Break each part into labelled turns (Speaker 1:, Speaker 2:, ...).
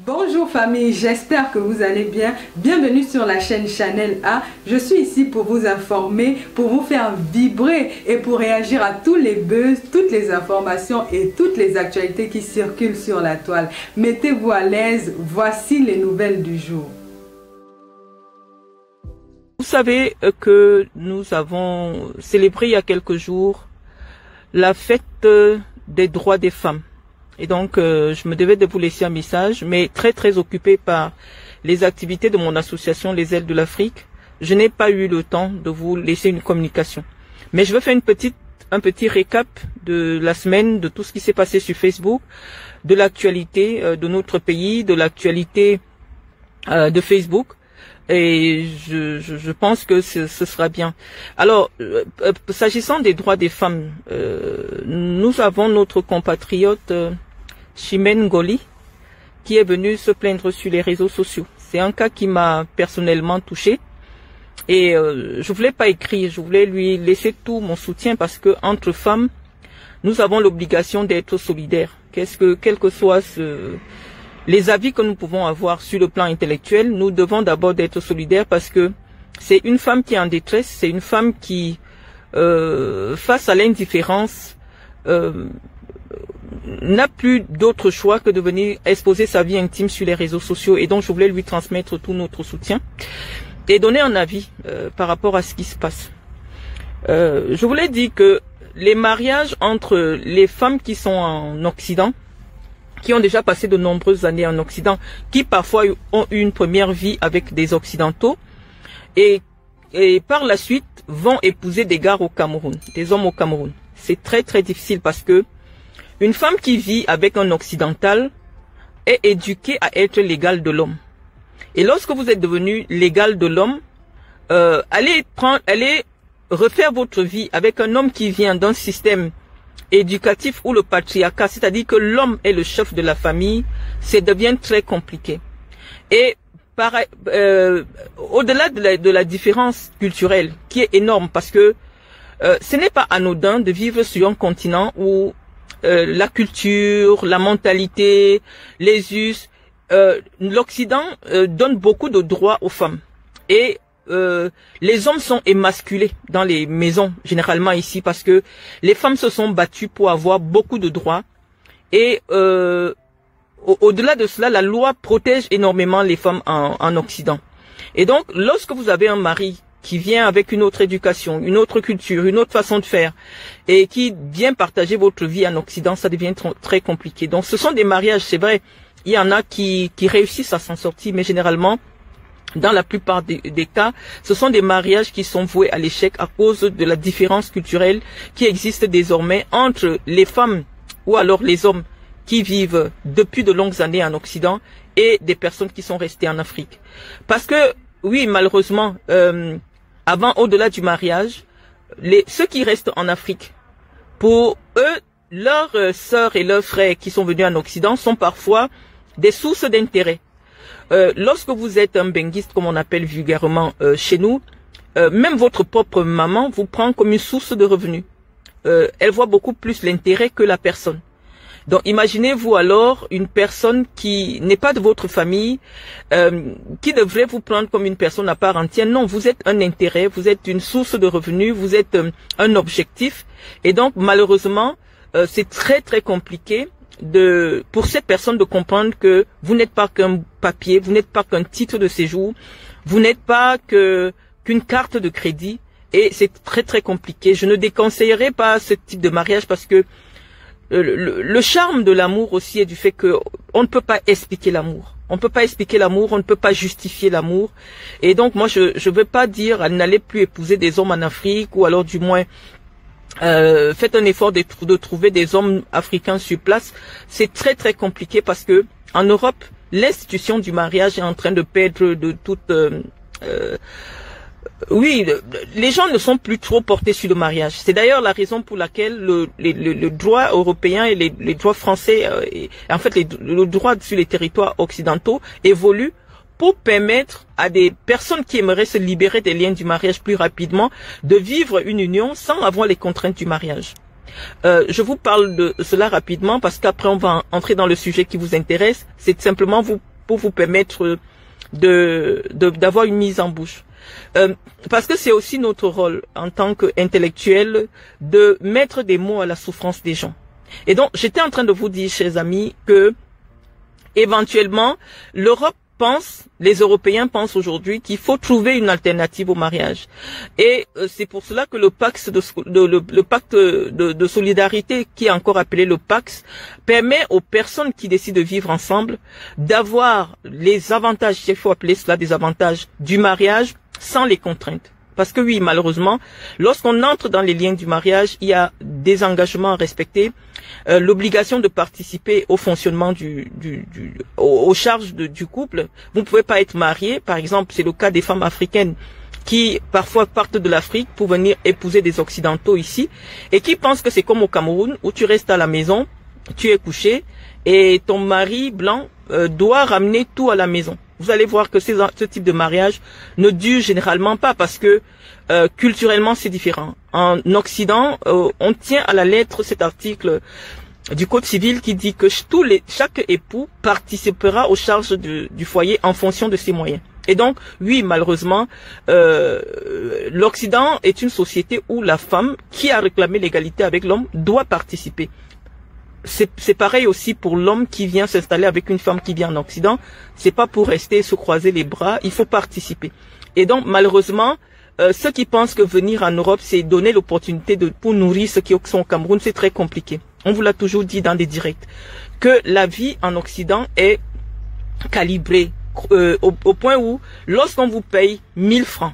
Speaker 1: Bonjour famille, j'espère que vous allez bien. Bienvenue sur la chaîne Chanel A. Je suis ici pour vous informer, pour vous faire vibrer et pour réagir à tous les buzz, toutes les informations et toutes les actualités qui circulent sur la toile. Mettez-vous à l'aise, voici les nouvelles du jour.
Speaker 2: Vous savez que nous avons célébré il y a quelques jours la fête des droits des femmes. Et donc, je me devais de vous laisser un message, mais très occupé par les activités de mon association Les Ailes de l'Afrique, je n'ai pas eu le temps de vous laisser une communication. Mais je vais faire un petit récap de la semaine, de tout ce qui s'est passé sur Facebook, de l'actualité de notre pays, de l'actualité de Facebook. Et je pense que ce sera bien. Alors, s'agissant des droits des femmes, nous avons notre compatriote Chimène Ngoly qui est venu se plaindre sur les réseaux sociaux. C'est un cas qui m'a personnellement touchée et je voulais pas écrire, je voulais lui laisser tout mon soutien parce que entre femmes, nous avons l'obligation d'être solidaires. Quel que soit les avis que nous pouvons avoir sur le plan intellectuel, nous devons d'abord être solidaires parce que c'est une femme qui est en détresse, c'est une femme qui, face à l'indifférence, n'a plus d'autre choix que de venir exposer sa vie intime sur les réseaux sociaux. Et donc, je voulais lui transmettre tout notre soutien et donner un avis par rapport à ce qui se passe. Je voulais dire que les mariages entre les femmes qui sont en Occident, qui ont déjà passé de nombreuses années en Occident, qui parfois ont eu une première vie avec des Occidentaux et par la suite vont épouser des gars au Cameroun, des hommes au Cameroun. C'est très difficile parce que une femme qui vit avec un occidental est éduquée à être l'égale de l'homme. Et lorsque vous êtes devenu l'égal de l'homme, allez refaire votre vie avec un homme qui vient d'un système éducatif où le patriarcat, c'est-à-dire que l'homme est le chef de la famille, ça devient très compliqué. Et au-delà de la différence culturelle, qui est énorme, parce que ce n'est pas anodin de vivre sur un continent où la culture, la mentalité, les us, l'Occident donne beaucoup de droits aux femmes. Et les hommes sont émasculés dans les maisons, généralement ici, parce que les femmes se sont battues pour avoir beaucoup de droits. Et au-delà de cela, la loi protège énormément les femmes en Occident. Et donc, lorsque vous avez un mari qui vient avec une autre éducation, une autre culture, une autre façon de faire, et qui vient partager votre vie en Occident, ça devient très compliqué. Donc, ce sont des mariages, c'est vrai, il y en a qui réussissent à s'en sortir, mais généralement, dans la plupart des cas, ce sont des mariages qui sont voués à l'échec à cause de la différence culturelle qui existe désormais entre les femmes ou alors les hommes qui vivent depuis de longues années en Occident et des personnes qui sont restées en Afrique. Parce que, oui, malheureusement, avant, au-delà du mariage, ceux qui restent en Afrique, pour eux, leurs sœurs et leurs frères qui sont venus en Occident sont parfois des sources d'intérêt. Lorsque vous êtes un benguiste, comme on appelle vulgairement chez nous, même votre propre maman vous prend comme une source de revenus. Elle voit beaucoup plus l'intérêt que la personne. Donc imaginez-vous alors une personne qui n'est pas de votre famille, qui devrait vous prendre comme une personne à part entière. Non, vous êtes un intérêt, vous êtes une source de revenus, vous êtes un objectif. Et donc malheureusement, c'est très compliqué pour cette personne de comprendre que vous n'êtes pas qu'un papier, vous n'êtes pas qu'un titre de séjour, vous n'êtes pas qu'une carte de crédit. Et c'est très compliqué. Je ne déconseillerais pas ce type de mariage parce que le charme de l'amour aussi est du fait que on ne peut pas expliquer l'amour. On ne peut pas expliquer l'amour, on ne peut pas justifier l'amour. Et donc moi je veux pas dire n'allez plus épouser des hommes en Afrique ou alors du moins faites un effort de trouver des hommes africains sur place. C'est très compliqué parce que en Europe, l'institution du mariage est en train de perdre de toute oui, les gens ne sont plus trop portés sur le mariage. C'est d'ailleurs la raison pour laquelle le droit européen et les droits français, en fait le droit sur les territoires occidentaux évolue pour permettre à des personnes qui aimeraient se libérer des liens du mariage plus rapidement de vivre une union sans avoir les contraintes du mariage. Je vous parle de cela rapidement parce qu'après on va entrer dans le sujet qui vous intéresse. C'est simplement vous pour vous permettre d'avoir une mise en bouche. Parce que c'est aussi notre rôle en tant qu'intellectuel de mettre des mots à la souffrance des gens. Et donc, j'étais en train de vous dire, chers amis, que éventuellement, les Européens pensent aujourd'hui qu'il faut trouver une alternative au mariage. Et c'est pour cela que le pacte de solidarité, qui est encore appelé le Pax, permet aux personnes qui décident de vivre ensemble d'avoir les avantages, il faut appeler cela des avantages, du mariage sans les contraintes. Parce que oui, malheureusement, lorsqu'on entre dans les liens du mariage, il y a des engagements à respecter, l'obligation de participer au fonctionnement aux charges du couple. Vous ne pouvez pas être marié, par exemple, c'est le cas des femmes africaines qui parfois partent de l'Afrique pour venir épouser des Occidentaux ici et qui pensent que c'est comme au Cameroun où tu restes à la maison, tu es couché et ton mari blanc doit ramener tout à la maison. Vous allez voir que ce type de mariage ne dure généralement pas parce que culturellement c'est différent. En Occident, on tient à la lettre cet article du Code civil qui dit que chaque époux participera aux charges du foyer en fonction de ses moyens. Et donc, oui, malheureusement, l'Occident est une société où la femme qui a réclamé l'égalité avec l'homme doit participer. C'est pareil aussi pour l'homme qui vient s'installer avec une femme qui vient en Occident. C'est pas pour rester se croiser les bras, il faut participer. Et donc, malheureusement, ceux qui pensent que venir en Europe, c'est donner l'opportunité pour nourrir ceux qui sont au Cameroun, c'est très compliqué. On vous l'a toujours dit dans des directs, que la vie en Occident est calibrée au point où, lorsqu'on vous paye 1000 francs,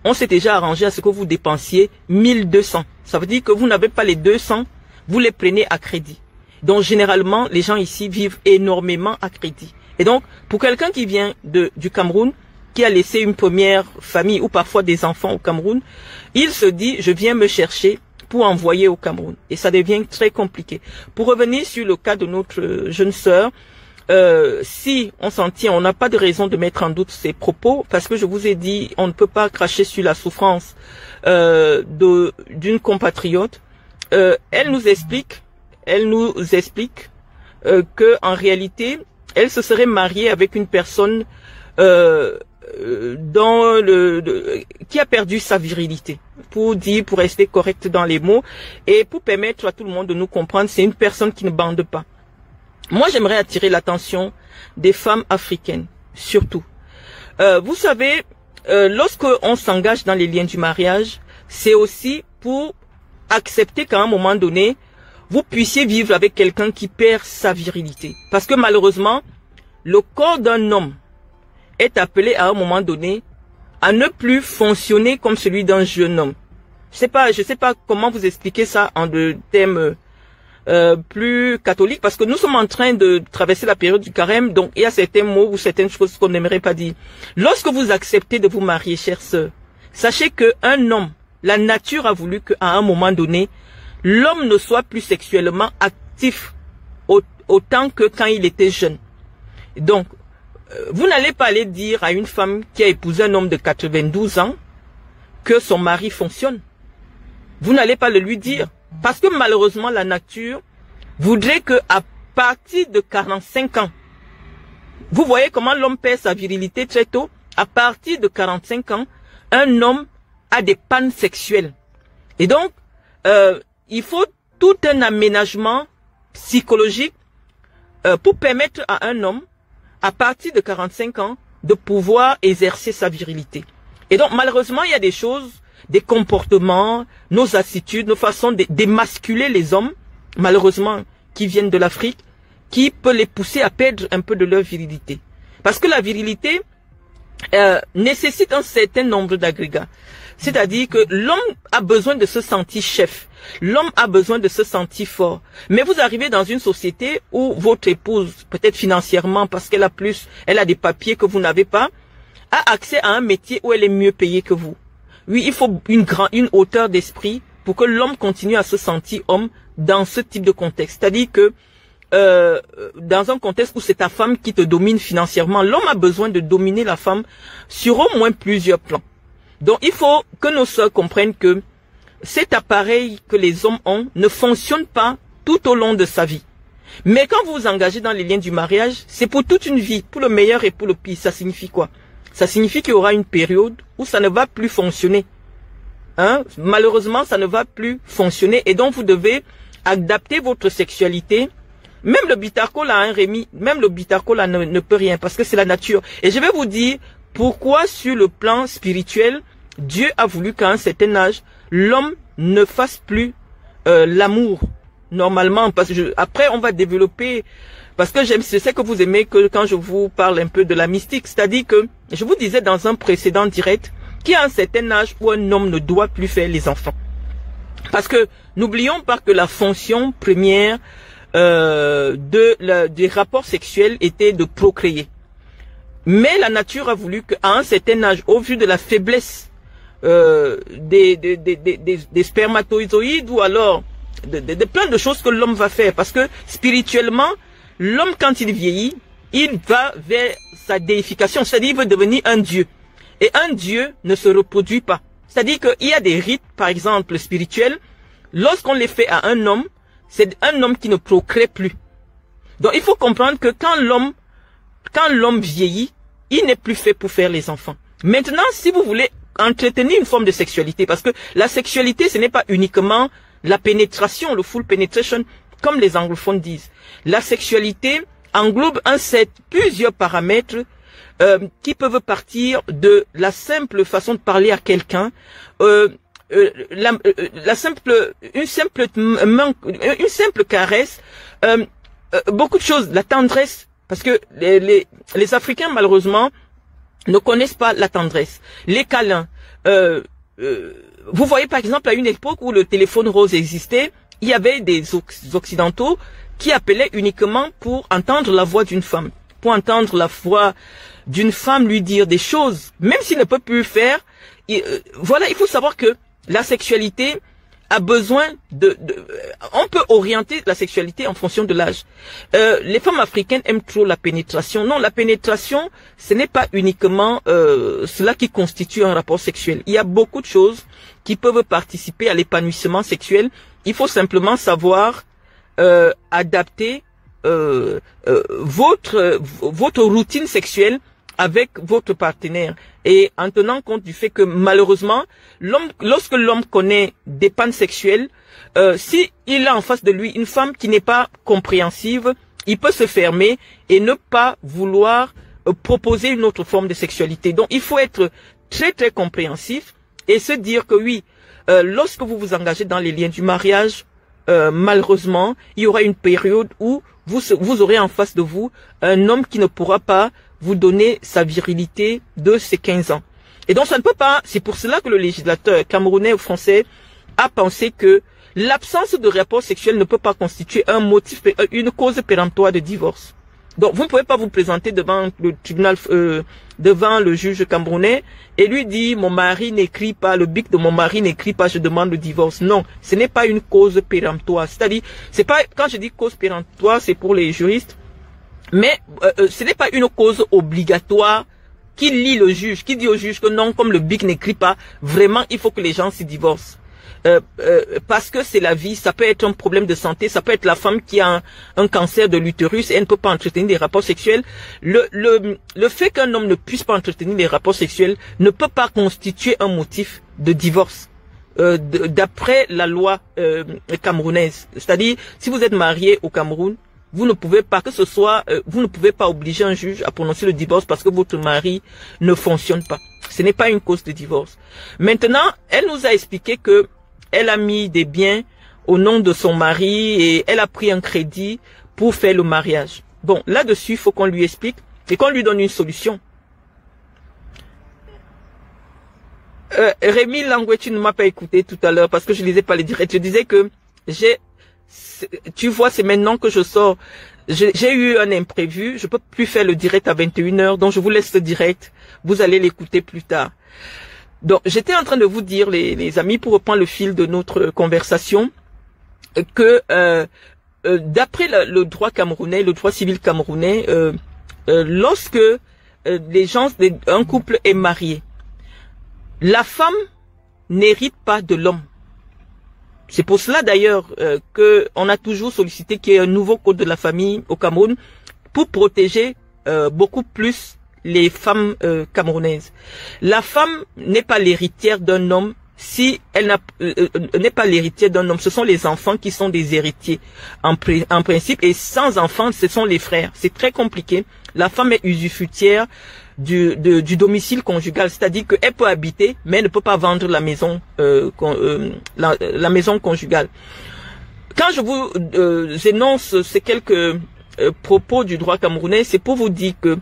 Speaker 2: on s'est déjà arrangé à ce que vous dépensiez 1200. Ça veut dire que vous n'avez pas les 200, vous les prenez à crédit. Donc, généralement, les gens ici vivent énormément à crédit. Et donc, pour quelqu'un qui vient du Cameroun, qui a laissé une première famille ou parfois des enfants au Cameroun, il se dit, je viens me chercher pour envoyer au Cameroun. Et ça devient très compliqué. Pour revenir sur le cas de notre jeune sœur, si on s'en tient, on n'a pas de raison de mettre en doute ses propos, parce que je vous ai dit, on ne peut pas cracher sur la souffrance d'une compatriote. Elle nous explique que en réalité, elle se serait mariée avec une personne qui a perdu sa virilité, pour rester correcte dans les mots et pour permettre à tout le monde de nous comprendre, c'est une personne qui ne bande pas. Moi, j'aimerais attirer l'attention des femmes africaines, surtout. Vous savez, lorsque on s'engage dans les liens du mariage, c'est aussi pour accepter qu'à un moment donné, vous puissiez vivre avec quelqu'un qui perd sa virilité. Parce que malheureusement, le corps d'un homme est appelé à un moment donné à ne plus fonctionner comme celui d'un jeune homme. Je sais pas comment vous expliquer ça en de thèmes plus catholiques, parce que nous sommes en train de traverser la période du carême, donc il y a certains mots ou certaines choses qu'on n'aimerait pas dire. Lorsque vous acceptez de vous marier, chère sœur, sachez qu'un homme, la nature a voulu qu'à un moment donné, l'homme ne soit plus sexuellement actif autant que quand il était jeune. Donc, vous n'allez pas aller dire à une femme qui a épousé un homme de 92 ans que son mari fonctionne. Vous n'allez pas le lui dire. Parce que malheureusement, la nature voudrait que à partir de 45 ans, vous voyez comment l'homme perd sa virilité très tôt. À partir de 45 ans, un homme a des pannes sexuelles. Et donc, il faut tout un aménagement psychologique pour permettre à un homme, à partir de 45 ans, de pouvoir exercer sa virilité. Et donc, malheureusement, il y a des choses, des comportements, nos attitudes, nos façons d'émasculer les hommes, malheureusement, qui viennent de l'Afrique, qui peut les pousser à perdre un peu de leur virilité. Parce que la virilité nécessite un certain nombre d'agrégats. C'est-à-dire que l'homme a besoin de se sentir chef. L'homme a besoin de se sentir fort. Mais vous arrivez dans une société où votre épouse, peut-être financièrement, parce qu'elle a des papiers que vous n'avez pas, a accès à un métier où elle est mieux payée que vous. Oui, il faut une hauteur d'esprit pour que l'homme continue à se sentir homme dans ce type de contexte. C'est-à-dire que dans un contexte où c'est ta femme qui te domine financièrement, l'homme a besoin de dominer la femme sur au moins plusieurs plans. Donc, il faut que nos sœurs comprennent que cet appareil que les hommes ont ne fonctionne pas tout au long de sa vie. Mais quand vous vous engagez dans les liens du mariage, c'est pour toute une vie, pour le meilleur et pour le pire. Ça signifie quoi? Ça signifie qu'il y aura une période où ça ne va plus fonctionner. Hein? Malheureusement, ça ne va plus fonctionner et donc vous devez adapter votre sexualité. Même le bitarco là, hein, Rémi, même le bitarco là ne peut rien parce que c'est la nature. Et je vais vous dire pourquoi sur le plan spirituel, Dieu a voulu qu'à un certain âge, l'homme ne fasse plus l'amour. Normalement, parce que après on va développer, parce que je sais que vous aimez que quand je vous parle un peu de la mystique, c'est-à-dire que je vous disais dans un précédent direct qu'il y a un certain âge où un homme ne doit plus faire les enfants. Parce que n'oublions pas que la fonction première des rapports sexuels était de procréer. Mais la nature a voulu qu'à un certain âge, au vu de la faiblesse des spermatozoïdes ou alors de plein de choses que l'homme va faire, parce que spirituellement, l'homme quand il vieillit, il va vers sa déification, c'est-à-dire il veut devenir un dieu. Et un dieu ne se reproduit pas. C'est-à-dire qu'il y a des rites, par exemple spirituels, lorsqu'on les fait à un homme, c'est un homme qui ne procrée plus. Donc il faut comprendre que quand l'homme vieillit, il n'est plus fait pour faire les enfants. Maintenant, si vous voulez entretenir une forme de sexualité, parce que la sexualité, ce n'est pas uniquement la pénétration, le full penetration, comme les anglophones disent. La sexualité englobe plusieurs paramètres qui peuvent partir de la simple façon de parler à quelqu'un, une simple caresse, beaucoup de choses, la tendresse, parce que les Africains malheureusement ne connaissent pas la tendresse, les câlins. Vous voyez par exemple à une époque où le téléphone rose existait, il y avait des occidentaux qui appelaient uniquement pour entendre la voix d'une femme, pour entendre la voix d'une femme lui dire des choses, même s'il ne peut plus le faire. Voilà, il faut savoir que la sexualité a besoin on peut orienter la sexualité en fonction de l'âge. Les femmes africaines aiment trop la pénétration. Non, la pénétration, ce n'est pas uniquement cela qui constitue un rapport sexuel. Il y a beaucoup de choses qui peuvent participer à l'épanouissement sexuel. Il faut simplement savoir adapter votre routine sexuelle avec votre partenaire et en tenant compte du fait que malheureusement lorsque l'homme connaît des pannes sexuelles, si il a en face de lui une femme qui n'est pas compréhensive, il peut se fermer et ne pas vouloir proposer une autre forme de sexualité. Donc il faut être très très compréhensif et se dire que oui, lorsque vous vous engagez dans les liens du mariage, malheureusement il y aura une période où vous aurez en face de vous un homme qui ne pourra pas vous donner sa virilité de ses 15 ans. Et donc ça ne peut pas, c'est pour cela que le législateur camerounais ou français a pensé que l'absence de rapport sexuel ne peut pas constituer un motif, une cause péremptoire de divorce. Donc vous ne pouvez pas vous présenter devant le tribunal, devant le juge camerounais et lui dire mon mari n'écrit pas, le bic de mon mari n'écrit pas, je demande le divorce. Non, ce n'est pas une cause péremptoire. C'est-à-dire, c'est pas, quand je dis cause péremptoire, c'est pour les juristes, mais ce n'est pas une cause obligatoire qui lie le juge, qui dit au juge que non, comme le bic n'écrit pas, vraiment il faut que les gens s'y divorcent. Parce que c'est la vie, ça peut être un problème de santé, ça peut être la femme qui a un cancer de l'utérus et elle ne peut pas entretenir des rapports sexuels. Le fait qu'un homme ne puisse pas entretenir des rapports sexuels ne peut pas constituer un motif de divorce. D'après la loi camerounaise. C'est-à-dire, si vous êtes marié au Cameroun, vous ne pouvez pas, vous ne pouvez pas obliger un juge à prononcer le divorce parce que votre mari ne fonctionne pas. Ce n'est pas une cause de divorce. Maintenant, elle nous a expliqué que elle a mis des biens au nom de son mari et elle a pris un crédit pour faire le mariage. Bon, là-dessus, il faut qu'on lui explique et qu'on lui donne une solution. Rémi Langoué, tu ne m'as pas écouté tout à l'heure parce que je lisais pas les directs. Je disais que tu vois, c'est maintenant que je sors. J'ai eu un imprévu. Je peux plus faire le direct à 21h. Donc, je vous laisse le direct. Vous allez l'écouter plus tard. Donc, j'étais en train de vous dire, les amis, pour reprendre le fil de notre conversation, que d'après le droit camerounais, le droit civil camerounais, lorsque un couple est marié, la femme n'hérite pas de l'homme. C'est pour cela d'ailleurs que on a toujours sollicité qu'il y ait un nouveau code de la famille au Cameroun pour protéger beaucoup plus les femmes camerounaises. La femme n'est pas l'héritière d'un homme si elle n'est pas l'héritière d'un homme. Ce sont les enfants qui sont des héritiers en principe, et sans enfants, ce sont les frères. C'est très compliqué. La femme est usufruitière du domicile conjugal, c'est-à-dire qu'elle peut habiter, mais elle ne peut pas vendre la maison, la maison conjugale. Quand je vous énonce ces quelques propos du droit camerounais, c'est pour vous dire que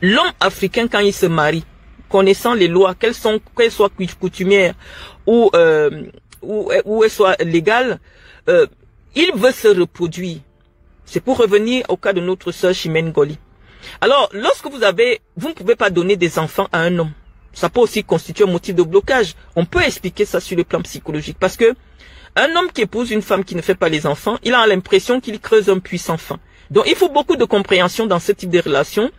Speaker 2: l'homme africain, quand il se marie, connaissant les lois, qu'elles soient coutumières ou elles soient légales, il veut se reproduire. C'est pour revenir au cas de notre sœur Chimène Goli. Alors, lorsque vous ne pouvez pas donner des enfants à un homme, ça peut aussi constituer un motif de blocage. On peut expliquer ça sur le plan psychologique, parce que un homme qui épouse une femme qui ne fait pas les enfants, il a l'impression qu'il creuse un puits sans fin. Donc, il faut beaucoup de compréhension dans ce type de relation.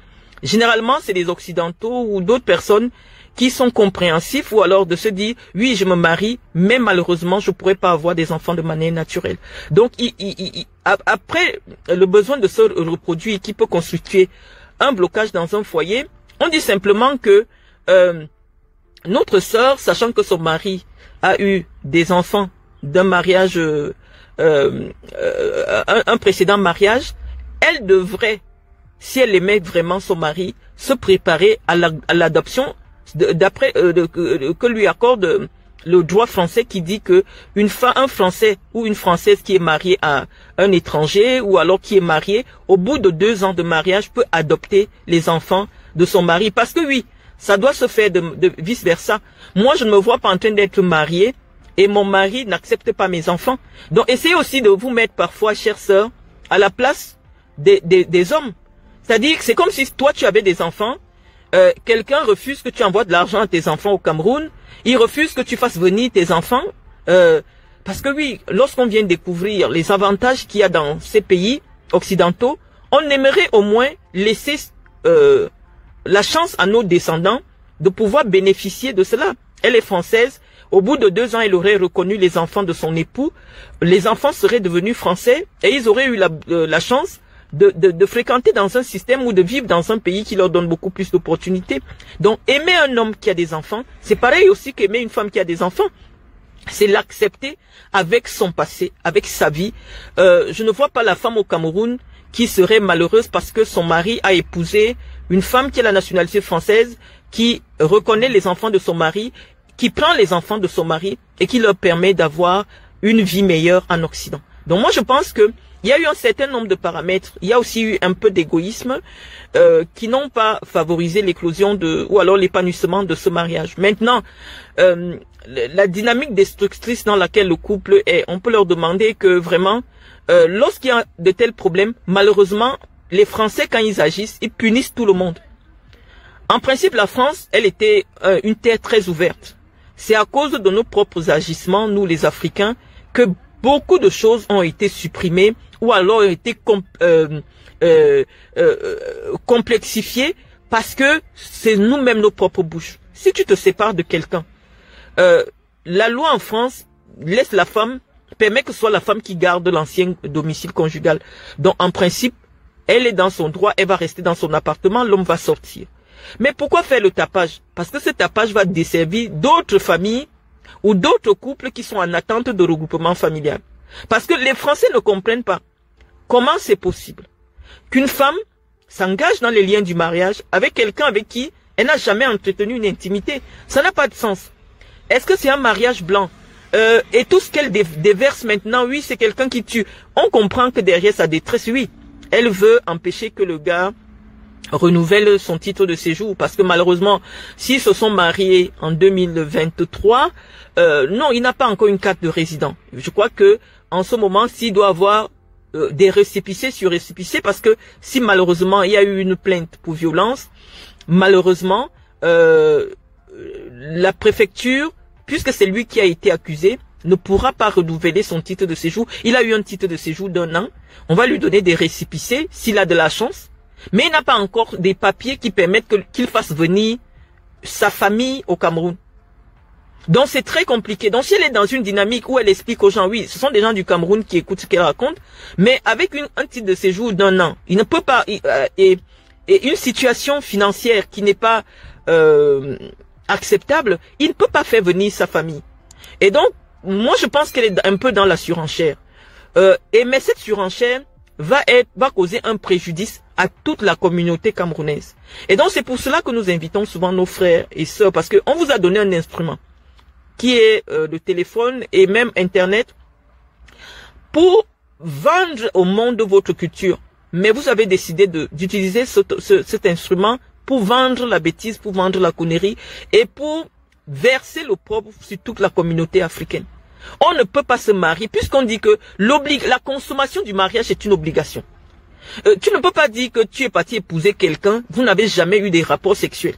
Speaker 2: Généralement, c'est les Occidentaux ou d'autres personnes qui sont compréhensifs, ou alors de se dire, oui, je me marie, mais malheureusement, je pourrais pas avoir des enfants de manière naturelle. Donc, après le besoin de se reproduire qui peut constituer un blocage dans un foyer, on dit simplement que notre sœur, sachant que son mari a eu des enfants d'un mariage, un précédent mariage, elle devrait, si elle aimait vraiment son mari, se préparer à l'adoption d'après que lui accorde le droit français qui dit que un Français ou une Française qui est mariée à un étranger ou alors qui est mariée, au bout de 2 ans de mariage, peut adopter les enfants de son mari. Parce que oui, ça doit se faire de vice versa. Moi, je ne me vois pas en train d'être mariée et mon mari n'accepte pas mes enfants. Donc, essayez aussi de vous mettre parfois, chère sœur, à la place des hommes. C'est-à-dire que c'est comme si toi, tu avais des enfants, quelqu'un refuse que tu envoies de l'argent à tes enfants au Cameroun, il refuse que tu fasses venir tes enfants, parce que oui, lorsqu'on vient découvrir les avantages qu'il y a dans ces pays occidentaux, on aimerait au moins laisser la chance à nos descendants de pouvoir bénéficier de cela. Elle est française, au bout de 2 ans, elle aurait reconnu les enfants de son époux, les enfants seraient devenus français et ils auraient eu la chance de fréquenter dans un système ou de vivre dans un pays qui leur donne beaucoup plus d'opportunités. Donc, aimer un homme qui a des enfants, c'est pareil aussi qu'aimer une femme qui a des enfants. C'est l'accepter avec son passé, avec sa vie. Je ne vois pas la femme au Cameroun qui serait malheureuse parce que son mari a épousé une femme qui a la nationalité française, qui reconnaît les enfants de son mari, qui prend les enfants de son mari et qui leur permet d'avoir une vie meilleure en Occident. Donc moi, je pense que il y a eu un certain nombre de paramètres. Il y a aussi eu un peu d'égoïsme qui n'ont pas favorisé l'éclosion ou alors l'épanouissement de ce mariage. Maintenant, la dynamique destructrice dans laquelle le couple est, on peut leur demander que vraiment, lorsqu'il y a de tels problèmes, malheureusement, les Français, quand ils agissent, ils punissent tout le monde. En principe, la France, elle était une terre très ouverte. C'est à cause de nos propres agissements, nous les Africains, que beaucoup de choses ont été supprimées ou alors ont été complexifiées parce que c'est nous-mêmes nos propres bouches. Si tu te sépares de quelqu'un, la loi en France laisse la femme, permet que ce soit la femme qui garde l'ancien domicile conjugal. Donc en principe, elle est dans son droit, elle va rester dans son appartement, l'homme va sortir. Mais pourquoi faire le tapage? Parce que ce tapage va desservir d'autres familles ou d'autres couples qui sont en attente de regroupement familial. Parce que les Français ne comprennent pas comment c'est possible qu'une femme s'engage dans les liens du mariage avec quelqu'un avec qui elle n'a jamais entretenu une intimité. Ça n'a pas de sens. Est-ce que c'est un mariage blanc? Et tout ce qu'elle déverse maintenant, oui, c'est quelqu'un qui tue. On comprend que derrière sa détresse, oui, elle veut empêcher que le gars renouvelle son titre de séjour, parce que malheureusement, s'ils se sont mariés en 2023, non, il n'a pas encore une carte de résident. Je crois que en ce moment, s'il doit avoir des récépissés sur récépissés, parce que si malheureusement il y a eu une plainte pour violence, malheureusement la préfecture, puisque c'est lui qui a été accusé, ne pourra pas renouveler son titre de séjour. Il a eu un titre de séjour d'1 an. On va lui donner des récépissés s'il a de la chance. Mais il n'a pas encore des papiers qui permettent qu'il fasse venir sa famille au Cameroun. Donc c'est très compliqué. Donc si elle est dans une dynamique où elle explique aux gens, oui, ce sont des gens du Cameroun qui écoutent ce qu'elle raconte, mais avec un titre de séjour d'1 an, il ne peut pas, et une situation financière qui n'est pas acceptable, il ne peut pas faire venir sa famille. Et donc, moi je pense qu'elle est un peu dans la surenchère. Mais cette surenchère va causer un préjudice à toute la communauté camerounaise. Et donc c'est pour cela que nous invitons souvent nos frères et sœurs, parce qu'on vous a donné un instrument qui est le téléphone et même Internet, pour vendre au monde votre culture. Mais vous avez décidé d'utiliser cet instrument pour vendre la bêtise, pour vendre la connerie et pour verser l'opprobre sur toute la communauté africaine. On ne peut pas se marier puisqu'on dit que la consommation du mariage est une obligation. Tu ne peux pas dire que tu es parti épouser quelqu'un, vous n'avez jamais eu des rapports sexuels.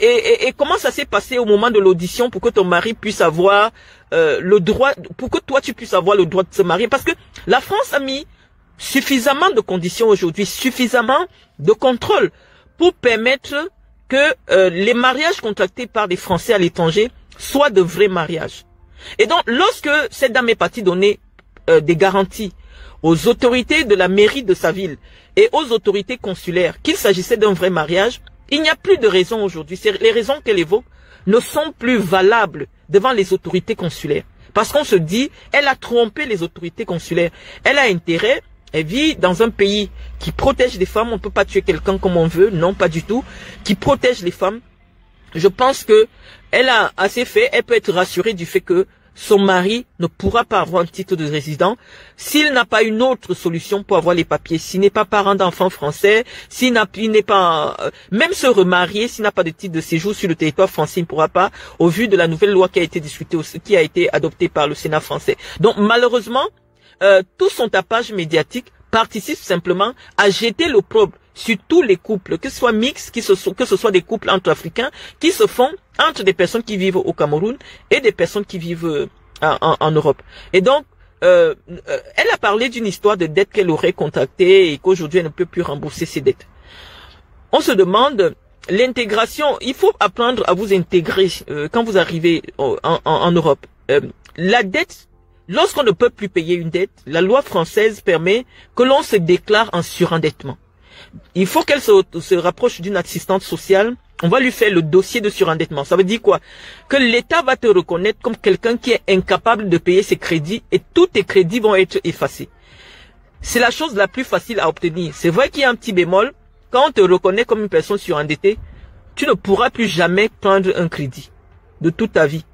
Speaker 2: Et comment ça s'est passé au moment de l'audition pour que ton mari puisse avoir le droit, pour que toi tu puisses avoir le droit de se marier? Parce que la France a mis suffisamment de conditions aujourd'hui, suffisamment de contrôle pour permettre que les mariages contractés par des Français à l'étranger soient de vrais mariages. Et donc, lorsque cette dame est partie donner des garanties aux autorités de la mairie de sa ville et aux autorités consulaires qu'il s'agissait d'un vrai mariage, il n'y a plus de raison aujourd'hui. Les raisons qu'elle évoque ne sont plus valables devant les autorités consulaires. Parce qu'on se dit, elle a trompé les autorités consulaires. Elle a intérêt, elle vit dans un pays qui protège les femmes. On ne peut pas tuer quelqu'un comme on veut. Non, pas du tout. Qui protège les femmes. Je pense que elle a assez fait. Elle peut être rassurée du fait que son mari ne pourra pas avoir un titre de résident s'il n'a pas une autre solution pour avoir les papiers. S'il n'est pas parent d'enfants français, s'il n'est pas, même se remarier, s'il n'a pas de titre de séjour sur le territoire français, il ne pourra pas, au vu de la nouvelle loi qui a été discutée, qui a été adoptée par le Sénat français. Donc, malheureusement, tout son tapage médiatique participe simplement à jeter l'opprobre sur tous les couples, que ce soit mixtes, que ce soit des couples entre Africains, qui se font entre des personnes qui vivent au Cameroun et des personnes qui vivent en Europe. Et donc, elle a parlé d'une histoire de dette qu'elle aurait contractée et qu'aujourd'hui elle ne peut plus rembourser ses dettes. On se demande, l'intégration, il faut apprendre à vous intégrer quand vous arrivez en Europe. La dette, lorsqu'on ne peut plus payer une dette, la loi française permet que l'on se déclare en surendettement. Il faut qu'elle se rapproche d'une assistante sociale. On va lui faire le dossier de surendettement. Ça veut dire quoi? Que l'État va te reconnaître comme quelqu'un qui est incapable de payer ses crédits et tous tes crédits vont être effacés. C'est la chose la plus facile à obtenir. C'est vrai qu'il y a un petit bémol. Quand on te reconnaît comme une personne surendettée, tu ne pourras plus jamais prendre un crédit de toute ta vie.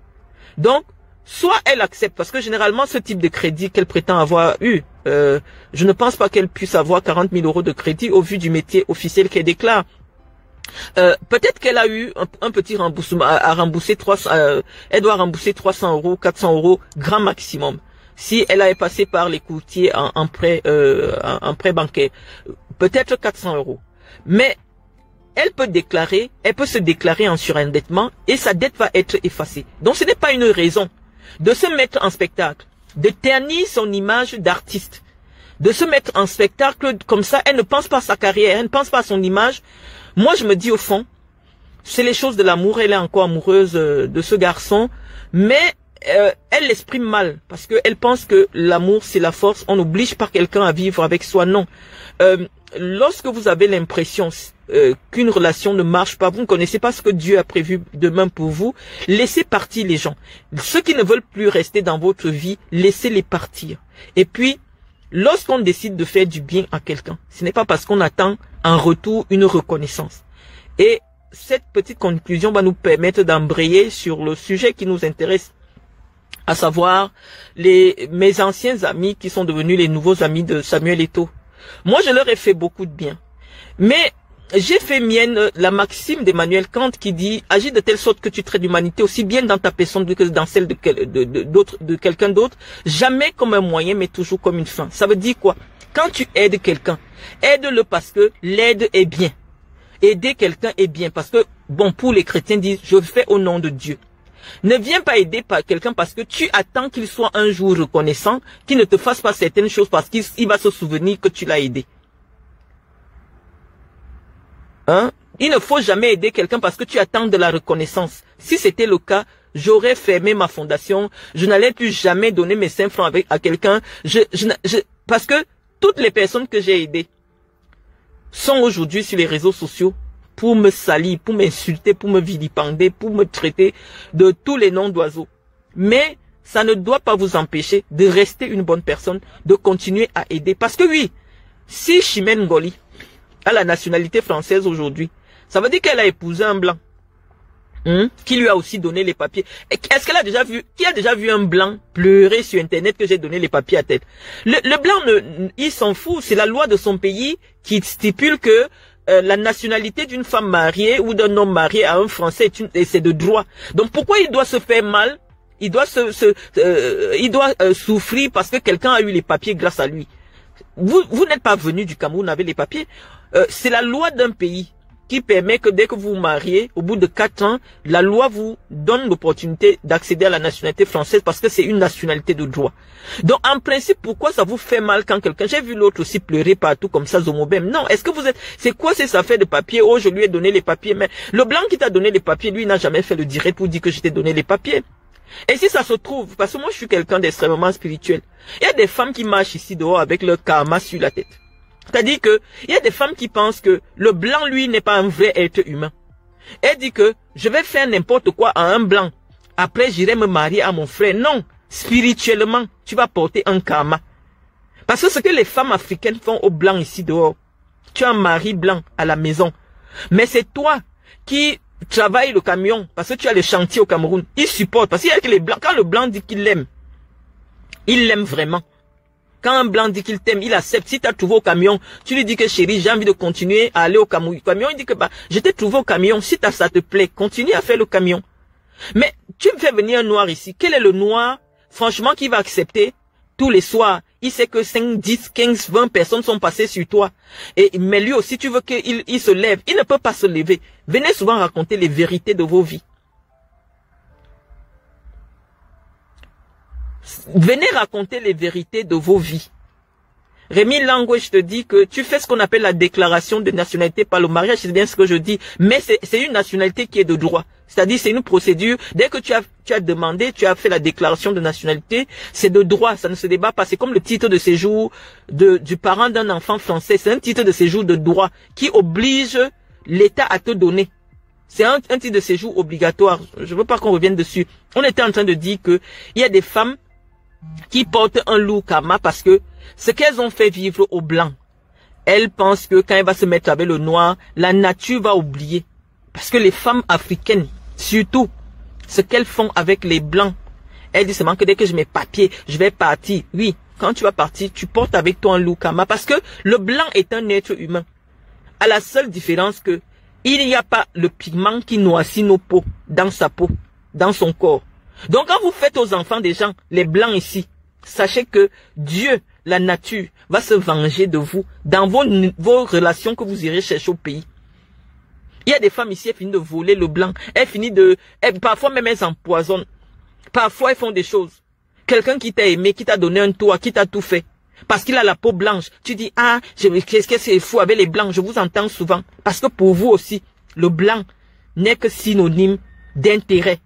Speaker 2: Donc, soit elle accepte, parce que généralement ce type de crédit qu'elle prétend avoir eu, je ne pense pas qu'elle puisse avoir 40 000 € de crédit au vu du métier officiel qu'elle déclare. Peut-être qu'elle a eu un petit remboursement à rembourser, elle doit rembourser 300 €, 400 € grand maximum. Si elle a passé par les courtiers en prêt bancaire, peut-être 400 €. Mais elle peut se déclarer en surendettement et sa dette va être effacée. Donc ce n'est pas une raison de se mettre en spectacle, de ternir son image d'artiste, de se mettre en spectacle comme ça. Elle ne pense pas à sa carrière, elle ne pense pas à son image. Moi, je me dis au fond, c'est les choses de l'amour. Elle est encore amoureuse de ce garçon, mais elle l'exprime mal parce qu'elle pense que l'amour, c'est la force. On n'oblige pas quelqu'un à vivre avec soi, non. Lorsque vous avez l'impression qu'une relation ne marche pas, vous ne connaissez pas ce que Dieu a prévu demain pour vous, laissez partir les gens. Ceux qui ne veulent plus rester dans votre vie, laissez-les partir. Et puis, lorsqu'on décide de faire du bien à quelqu'un, ce n'est pas parce qu'on attend en retour une reconnaissance. Et cette petite conclusion va nous permettre d'embrayer sur le sujet qui nous intéresse, à savoir mes anciens amis qui sont devenus les nouveaux amis de Samuel Eto'o. Moi, je leur ai fait beaucoup de bien. Mais j'ai fait mienne la maxime d'Emmanuel Kant qui dit « Agis de telle sorte que tu traites l'humanité aussi bien dans ta personne que dans celle de quelqu'un d'autre, jamais comme un moyen, mais toujours comme une fin. » Ça veut dire quoi? Quand tu aides quelqu'un, aide-le parce que l'aide est bien. Aider quelqu'un est bien parce que, bon, pour les chrétiens disent « Je fais au nom de Dieu ». Ne viens pas aider quelqu'un parce que tu attends qu'il soit un jour reconnaissant, qu'il ne te fasse pas certaines choses parce qu'il va se souvenir que tu l'as aidé. Hein? Il ne faut jamais aider quelqu'un parce que tu attends de la reconnaissance. Si c'était le cas, j'aurais fermé ma fondation. Je n'allais plus jamais donner mes 5 francs à quelqu'un. Parce que toutes les personnes que j'ai aidées sont aujourd'hui sur les réseaux sociaux pour me salir, pour m'insulter, pour me vilipender, pour me traiter de tous les noms d'oiseaux. Mais ça ne doit pas vous empêcher de rester une bonne personne, de continuer à aider. Parce que oui, si Chimène Ngoly a la nationalité française aujourd'hui, ça veut dire qu'elle a épousé un blanc qui lui a aussi donné les papiers. Est-ce qu'elle a déjà vu, qui a déjà vu un blanc pleurer sur Internet que j'ai donné les papiers à tête? Le blanc, il s'en fout. C'est la loi de son pays qui stipule que la nationalité d'une femme mariée ou d'un homme marié à un Français, c'est de droit. Donc pourquoi il doit se faire mal? Il doit souffrir parce que quelqu'un a eu les papiers grâce à lui. Vous n'êtes pas venu du Cameroun avec les papiers. C'est la loi d'un pays qui permet que dès que vous vous mariez, au bout de 4 ans, la loi vous donne l'opportunité d'accéder à la nationalité française parce que c'est une nationalité de droit. Donc, en principe, pourquoi ça vous fait mal quand quelqu'un, j'ai vu l'autre aussi pleurer partout comme ça, Zomobem. Non, est-ce que vous êtes, c'est quoi ces affaires de papier? Oh, je lui ai donné les papiers, mais le blanc qui t'a donné les papiers, lui, n'a jamais fait le direct pour dire que je t'ai donné les papiers. Et si ça se trouve, parce que moi, je suis quelqu'un d'extrêmement spirituel, il y a des femmes qui marchent ici dehors avec leur karma sur la tête. C'est-à-dire que il y a des femmes qui pensent que le blanc, lui, n'est pas un vrai être humain. Elle dit que je vais faire n'importe quoi à un blanc. Après, j'irai me marier à mon frère. Non, spirituellement, tu vas porter un karma. Parce que ce que les femmes africaines font aux blancs ici dehors, tu as un mari blanc à la maison. Mais c'est toi qui travaille le camion, parce que tu as le chantier au Cameroun. Il supporte, parce qu'il y a que les blancs, quand le blanc dit qu'il l'aime, il l'aime vraiment. Quand un blanc dit qu'il t'aime, il accepte. Si tu as trouvé au camion, tu lui dis que chérie, j'ai envie de continuer à aller au camion. Il dit que bah, je t'ai trouvé au camion. Si ça te plaît, continue à faire le camion. Mais tu me fais venir un noir ici. Quel est le noir, franchement, qui va accepter tous les soirs? Il sait que 5, 10, 15, 20 personnes sont passées sur toi. Mais lui aussi, tu veux qu'il se lève. Il ne peut pas se lever. Venez souvent raconter les vérités de vos vies. Venez raconter les vérités de vos vies. Rémi Lango, je te dis que tu fais ce qu'on appelle la déclaration de nationalité par le mariage, c'est bien ce que je dis, mais c'est une nationalité qui est de droit. C'est-à-dire, c'est une procédure. Dès que tu as demandé, tu as fait la déclaration de nationalité, c'est de droit, ça ne se débat pas. C'est comme le titre de séjour du parent d'un enfant français. C'est un titre de séjour de droit qui oblige l'État à te donner. C'est un titre de séjour obligatoire. Je veux pas qu'on revienne dessus. On était en train de dire que il y a des femmes qui portent un lourd karma parce que ce qu'elles ont fait vivre aux blancs, elles pensent que quand elle va se mettre avec le noir, la nature va oublier. Parce que les femmes africaines, surtout, ce qu'elles font avec les blancs, elles disent seulement que dès que je mets papier, je vais partir. Oui, quand tu vas partir, tu portes avec toi un lourd karma parce que le blanc est un être humain. À la seule différence que il n'y a pas le pigment qui noircit nos peaux dans sa peau, dans son corps. Donc quand vous faites aux enfants des gens, les blancs ici, sachez que Dieu, la nature, va se venger de vous dans vos relations que vous irez chercher au pays. Il y a des femmes ici, elles finissent de voler le blanc, parfois même elles empoisonnent, parfois elles font des choses. Quelqu'un qui t'a aimé, qui t'a donné un toit, qui t'a tout fait, parce qu'il a la peau blanche, tu dis, ah, qu'est-ce que c'est fou avec les blancs, je vous entends souvent, parce que pour vous aussi, le blanc n'est que synonyme d'intérêt.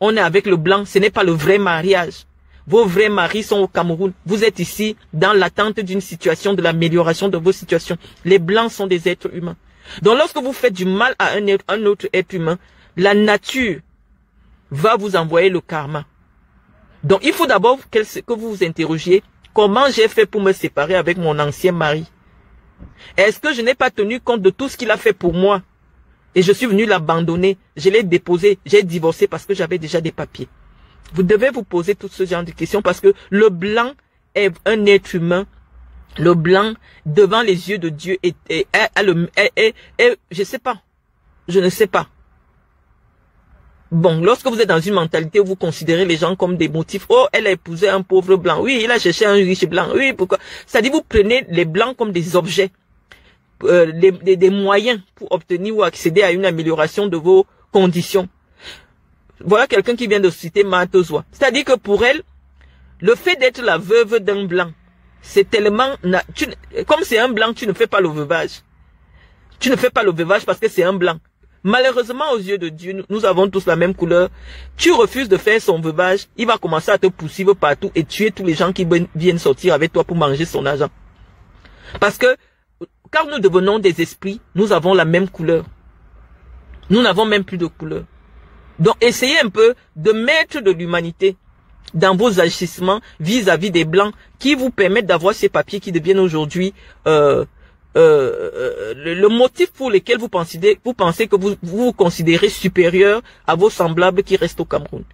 Speaker 2: On est avec le blanc, ce n'est pas le vrai mariage. Vos vrais maris sont au Cameroun. Vous êtes ici dans l'attente d'une situation, de l'amélioration de vos situations. Les blancs sont des êtres humains. Donc lorsque vous faites du mal à un autre être humain, la nature va vous envoyer le karma. Donc il faut d'abord que vous vous interrogiez, comment j'ai fait pour me séparer avec mon ancien mari? Est-ce que je n'ai pas tenu compte de tout ce qu'il a fait pour moi? Et je suis venu l'abandonner, je l'ai déposé, j'ai divorcé parce que j'avais déjà des papiers. Vous devez vous poser tout ce genre de questions parce que le blanc est un être humain. Le blanc, devant les yeux de Dieu, je sais pas. Je ne sais pas. Bon, lorsque vous êtes dans une mentalité où vous considérez les gens comme des motifs, oh, elle a épousé un pauvre blanc, oui, il a cherché un riche blanc, oui, pourquoi? C'est-à-dire, vous prenez les blancs comme des objets. Des moyens pour obtenir ou accéder à une amélioration de vos conditions. Voilà quelqu'un qui vient de citer Marthe Zoua. C'est-à-dire que pour elle, le fait d'être la veuve d'un blanc, c'est tellement... Comme c'est un blanc, tu ne fais pas le veuvage. Tu ne fais pas le veuvage parce que c'est un blanc. Malheureusement, aux yeux de Dieu, nous avons tous la même couleur. Tu refuses de faire son veuvage, il va commencer à te poursuivre partout et tuer tous les gens qui viennent sortir avec toi pour manger son argent. Parce que, car nous devenons des esprits, nous avons la même couleur. Nous n'avons même plus de couleur. Donc, essayez un peu de mettre de l'humanité dans vos agissements vis-à-vis des blancs qui vous permettent d'avoir ces papiers qui deviennent aujourd'hui le motif pour lequel vous pensez que vous vous considérez supérieur à vos semblables qui restent au Cameroun.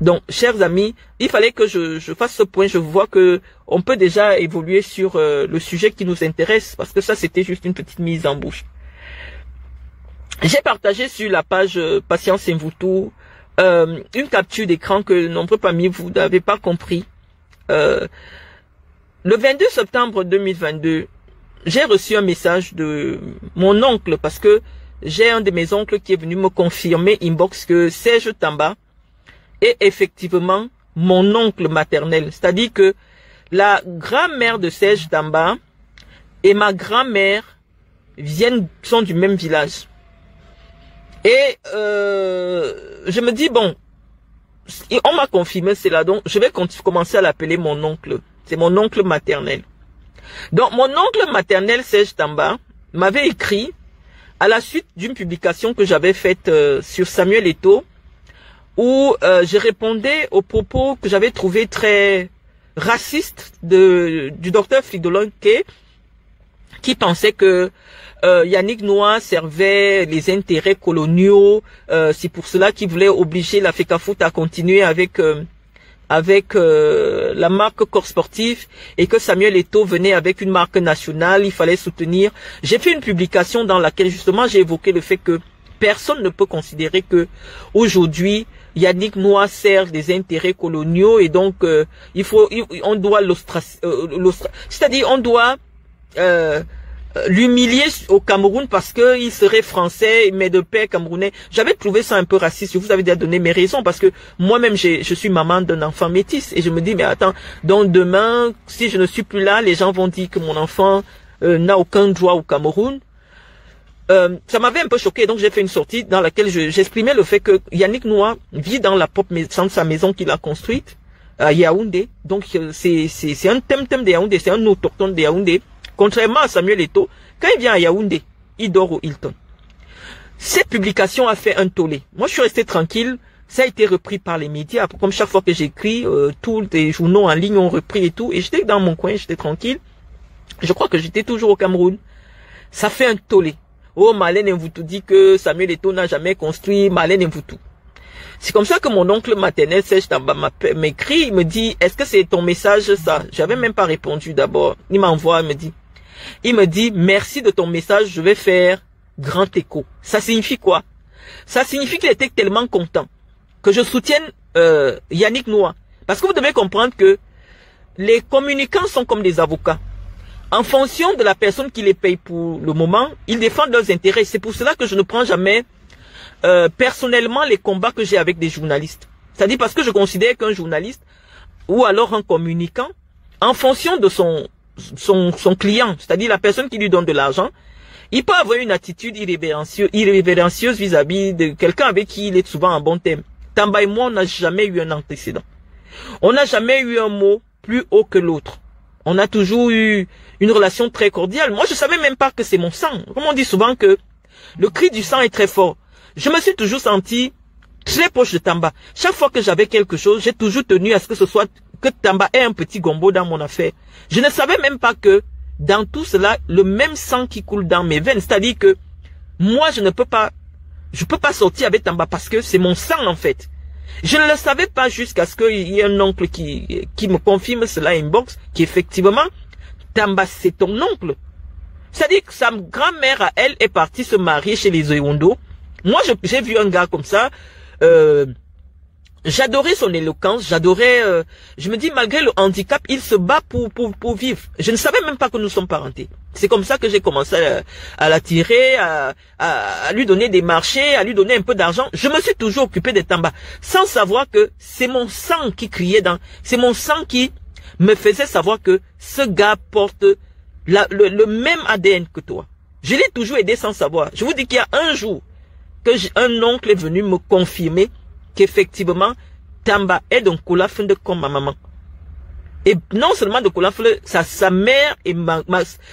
Speaker 2: Donc, chers amis, il fallait que je fasse ce point. Je vois que on peut déjà évoluer sur le sujet qui nous intéresse, parce que ça, c'était juste une petite mise en bouche. J'ai partagé sur la page Patience Mvutu une capture d'écran que nombreux parmi vous n'avez pas compris. Le 22 septembre 2022, j'ai reçu un message de mon oncle, parce que j'ai un de mes oncles qui est venu me confirmer inbox que Serge Tamba est effectivement mon oncle maternel. C'est-à-dire que la grand-mère de Serge Tamba et ma grand-mère sont du même village. Et je me dis, bon, on m'a confirmé cela, donc je vais commencer à l'appeler mon oncle. C'est mon oncle maternel. Donc, mon oncle maternel, Serge Tamba, m'avait écrit à la suite d'une publication que j'avais faite sur Samuel Eto'o, où je répondais aux propos que j'avais trouvés très racistes du docteur Fridolin-K, qui pensait que Yannick Noah servait les intérêts coloniaux. C'est pour cela qu'il voulait obliger la FECAFOOT à continuer avec la marque Corps Sportif, et que Samuel Eto'o venait avec une marque nationale, il fallait soutenir. J'ai fait une publication dans laquelle justement j'ai évoqué le fait que personne ne peut considérer que aujourd'hui Yannick Noah sert des intérêts coloniaux, et donc on doit c'est-à-dire on doit l'humilier au Cameroun parce que il serait français mais de père camerounais. J'avais trouvé ça un peu raciste. Je vous avais déjà donné mes raisons, parce que moi-même je suis maman d'un enfant métis, et je me dis mais attends, donc demain si je ne suis plus là, les gens vont dire que mon enfant n'a aucun droit au Cameroun. Ça m'avait un peu choqué, donc j'ai fait une sortie dans laquelle j'exprimais le fait que Yannick Noah vit dans la propre maison de sa maison qu'il a construite à Yaoundé. Donc c'est un thème de Yaoundé, c'est un autochtone de Yaoundé. Contrairement à Samuel Eto'o, quand il vient à Yaoundé, il dort au Hilton. Cette publication a fait un tollé. Moi, je suis resté tranquille. Ça a été repris par les médias. Comme chaque fois que j'écris, tous les journaux en ligne ont repris et tout. Et j'étais dans mon coin, j'étais tranquille. Je crois que j'étais toujours au Cameroun. Ça fait un tollé. Oh, Marlène Mvutu dit que Samuel Eto'o n'a jamais construit Marlène Mvutu. C'est comme ça que mon oncle maternel, Serge Tamba, m'écrit. Il me dit, est-ce que c'est ton message, ça? J'avais même pas répondu d'abord. Il m'envoie, il me dit, merci de ton message, je vais faire grand écho. Ça signifie quoi? Ça signifie qu'il était tellement content que je soutienne Yannick Noah. Parce que vous devez comprendre que les communicants sont comme des avocats. En fonction de la personne qui les paye pour le moment, ils défendent leurs intérêts. C'est pour cela que je ne prends jamais personnellement les combats que j'ai avec des journalistes. C'est-à-dire parce que je considère qu'un journaliste ou alors un communicant, en fonction de son client, c'est-à-dire la personne qui lui donne de l'argent, il peut avoir une attitude irrévérencieuse vis-à-vis de quelqu'un avec qui il est souvent en bon terme. Tamba et moi, on n'a jamais eu un antécédent. On n'a jamais eu un mot plus haut que l'autre. On a toujours eu une relation très cordiale. Moi, je savais même pas que c'est mon sang. Comme on dit souvent que le cri du sang est très fort. Je me suis toujours senti très proche de Tamba. Chaque fois que j'avais quelque chose, j'ai toujours tenu à ce que ce soit que Tamba ait un petit gombo dans mon affaire. Je ne savais même pas que dans tout cela, le même sang qui coule dans mes veines, c'est-à-dire que moi, je peux pas sortir avec Tamba parce que c'est mon sang en fait. Je ne le savais pas jusqu'à ce qu'il y ait un oncle qui me confirme cela inbox, qu'effectivement, Tamba c'est ton oncle. C'est-à-dire que sa grand-mère à elle est partie se marier chez les Oyondo. Moi, j'ai vu un gars comme ça. J'adorais son éloquence, je me dis, malgré le handicap, il se bat pour vivre. Je ne savais même pas que nous sommes parentés. C'est comme ça que j'ai commencé à l'attirer, à lui donner des marchés, à lui donner un peu d'argent. Je me suis toujours occupé de Tamba, sans savoir que c'est mon sang qui criait c'est mon sang qui me faisait savoir que ce gars porte le même ADN que toi. Je l'ai toujours aidé sans savoir. Je vous dis qu'il y a un jour que un oncle est venu me confirmer qu'effectivement, Tamba est d'un Kolafende comme ma maman. Et non seulement de Kolafende, sa mère et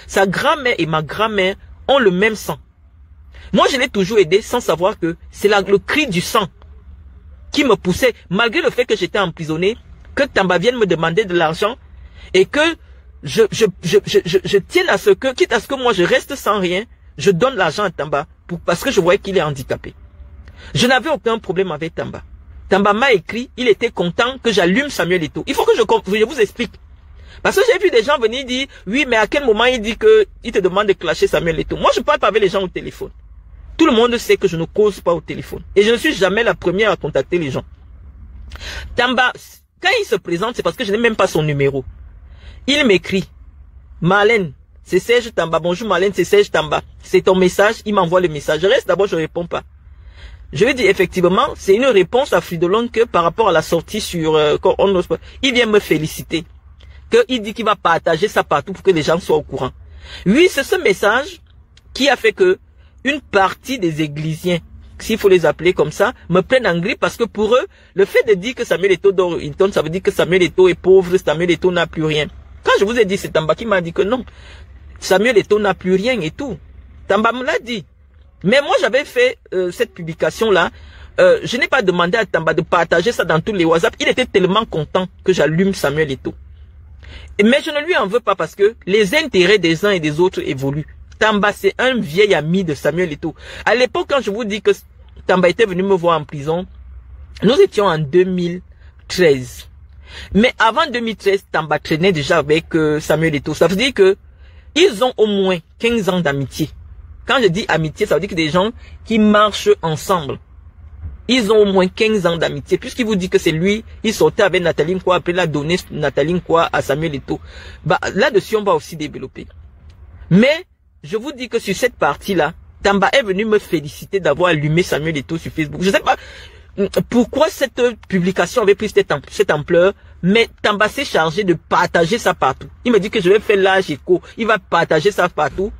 Speaker 2: sa grand-mère et ma grand-mère ont le même sang. Moi, je l'ai toujours aidé sans savoir que c'est le cri du sang qui me poussait, malgré le fait que j'étais emprisonné, que Tamba vienne me demander de l'argent et que je tienne à ce que, quitte à ce que moi je reste sans rien, je donne l'argent à Tamba parce que je voyais qu'il est handicapé. Je n'avais aucun problème avec Tamba. Tamba m'a écrit, il était content que j'allume Samuel Eto'o. Il faut que je vous explique. Parce que j'ai vu des gens venir dire, oui, mais à quel moment il dit que il te demande de clasher Samuel Eto'o. Moi, je parle pas avec les gens au téléphone. Tout le monde sait que je ne cause pas au téléphone. Et je ne suis jamais la première à contacter les gens. Tamba, quand il se présente, c'est parce que je n'ai même pas son numéro. Il m'écrit, Marlène, c'est Serge Tamba. Bonjour Marlène, c'est Serge Tamba. C'est ton message, il m'envoie le message. Je reste d'abord, je ne réponds pas. Je lui dis effectivement, c'est une réponse à Fridolin que par rapport à la sortie sur il vient me féliciter. Il dit qu'il va partager ça partout pour que les gens soient au courant. Oui, c'est ce message qui a fait que une partie des églisiens, s'il faut les appeler comme ça, me prennent en grippe parce que pour eux, le fait de dire que Samuel Eto'o dort une tonne, ça veut dire que Samuel Eto'o est pauvre, Samuel Eto'o n'a plus rien. Quand je vous ai dit, c'est Tamba qui m'a dit que non, Samuel Eto'o n'a plus rien et tout. Tamba me l'a dit. Mais moi, j'avais fait cette publication-là. Je n'ai pas demandé à Tamba de partager ça dans tous les WhatsApp. Il était tellement content que j'allume Samuel Eto'o. Mais je ne lui en veux pas parce que les intérêts des uns et des autres évoluent. Tamba, c'est un vieil ami de Samuel Eto'o. À l'époque, quand je vous dis que Tamba était venu me voir en prison, nous étions en 2013. Mais avant 2013, Tamba traînait déjà avec Samuel Eto'o. Ça veut dire que ils ont au moins 15 ans d'amitié. Quand je dis amitié, ça veut dire que des gens qui marchent ensemble. Ils ont au moins 15 ans d'amitié. Puisqu'il vous dit que c'est lui, il sortait avec Nathalie Nkwa, après il a donné Nathalie Nkwa à Samuel Eto'o. Bah, là-dessus, on va aussi développer. Mais, je vous dis que sur cette partie-là, Tamba est venu me féliciter d'avoir allumé Samuel Eto'o sur Facebook. Je ne sais pas pourquoi cette publication avait pris cette ampleur, mais Tamba s'est chargé de partager ça partout. Il me dit que je vais faire l'âge écho. Il va partager ça partout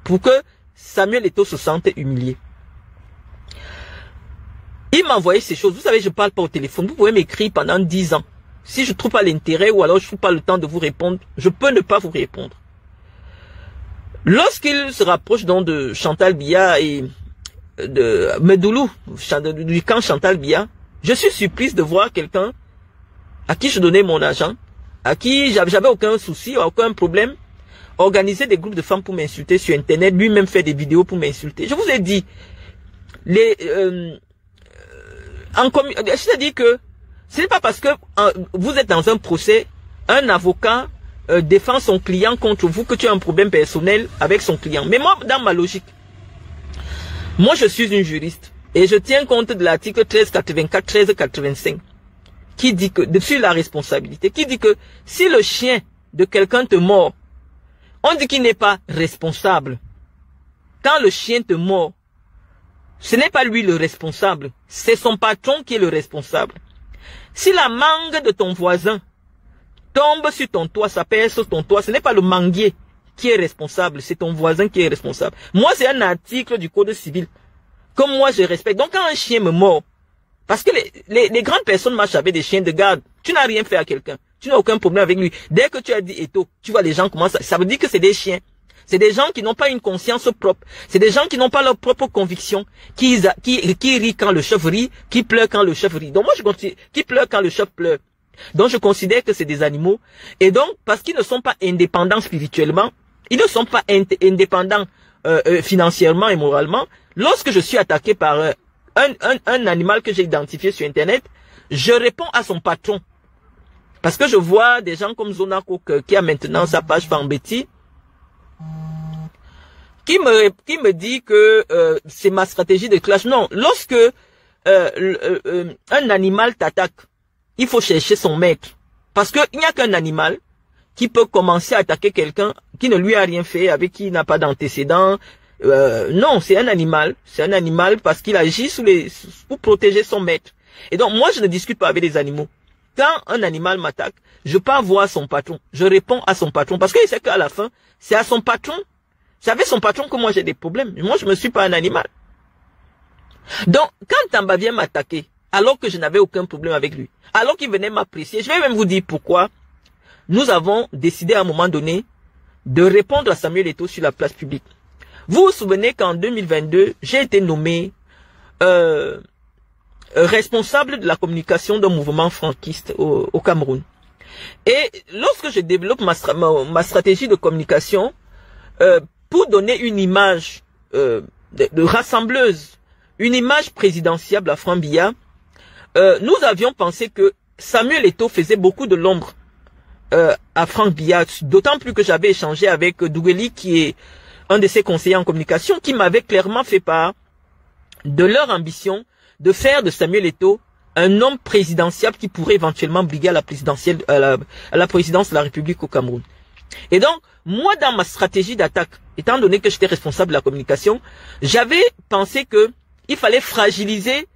Speaker 2: pour que Samuel Eto'o se sente humilié. Il m'a envoyé ces choses. Vous savez, je ne parle pas au téléphone. Vous pouvez m'écrire pendant 10 ans. Si je ne trouve pas l'intérêt ou alors je ne trouve pas le temps de vous répondre, je peux ne pas vous répondre. Lorsqu'il se rapproche donc de Chantal Biya et de Medoulou, du camp Chantal Biya, je suis surprise de voir quelqu'un à qui je donnais mon argent, à qui j'avais aucun souci, aucun problème, organiser des groupes de femmes pour m'insulter sur Internet, lui-même faire des vidéos pour m'insulter. Je vous ai dit, c'est-à-dire que ce n'est pas parce que vous êtes dans un procès, un avocat défend son client contre vous que tu as un problème personnel avec son client. Mais moi, dans ma logique, moi je suis une juriste et je tiens compte de l'article 1384, 1385 qui dit que, dessus la responsabilité, qui dit que si le chien de quelqu'un te mord, on dit qu'il n'est pas responsable. Quand le chien te mord, ce n'est pas lui le responsable, c'est son patron qui est le responsable. Si la mangue de ton voisin tombe sur ton toit, ça pèse sur ton toit, ce n'est pas le manguier qui est responsable, c'est ton voisin qui est responsable. Moi, c'est un article du Code civil que moi je respecte. Donc quand un chien me mord, parce que les grandes personnes marchent avec des chiens de garde, tu n'as rien fait à quelqu'un, tu n'as aucun problème avec lui. Dès que tu as dit Eto'o, tu vois les gens commencent, ça veut dire que c'est des chiens. C'est des gens qui n'ont pas une conscience propre. C'est des gens qui n'ont pas leur propre conviction, qui rient quand le chef rit, qui pleure quand le chef rit. Donc moi je considère, qui pleure quand le chef pleure. Donc je considère que c'est des animaux. Et donc, parce qu'ils ne sont pas indépendants spirituellement, ils ne sont pas indépendants financièrement et moralement, lorsque je suis attaqué par un animal que j'ai identifié sur Internet, je réponds à son patron. Parce que je vois des gens comme Zonako qui a maintenant sa page Fambeti, qui me dit que c'est ma stratégie de clash. Non, lorsque un animal t'attaque, il faut chercher son maître. Parce qu'il n'y a qu'un animal qui peut commencer à attaquer quelqu'un qui ne lui a rien fait, avec qui il n'a pas d'antécédents. Non, c'est un animal. C'est un animal parce qu'il agit pour protéger son maître. Et donc, moi, je ne discute pas avec les animaux. Quand un animal m'attaque, je pars voir son patron. Je réponds à son patron. Parce qu'il sait qu'à la fin, c'est à son patron C'est avec son patron que moi j'ai des problèmes. Moi, je ne me suis pas un animal. Donc, quand Tamba vient m'attaquer, alors que je n'avais aucun problème avec lui, alors qu'il venait m'apprécier, je vais même vous dire pourquoi nous avons décidé à un moment donné de répondre à Samuel Eto'o sur la place publique. Vous vous souvenez qu'en 2022, j'ai été nommé responsable de la communication d'un mouvement franquiste au Cameroun. Et lorsque je développe ma stratégie de communication pour donner une image de rassembleuse, une image présidentielle à Franc-Biya, nous avions pensé que Samuel Eto'o faisait beaucoup de l'ombre à Franc-Biya, d'autant plus que j'avais échangé avec Dougali, qui est un de ses conseillers en communication, qui m'avait clairement fait part de leur ambition de faire de Samuel Eto'o un homme présidentiel qui pourrait éventuellement briguer à la présidentielle, à la présidence de la République au Cameroun. Et donc, moi, dans ma stratégie d'attaque, étant donné que j'étais responsable de la communication, j'avais pensé que il fallait fragiliser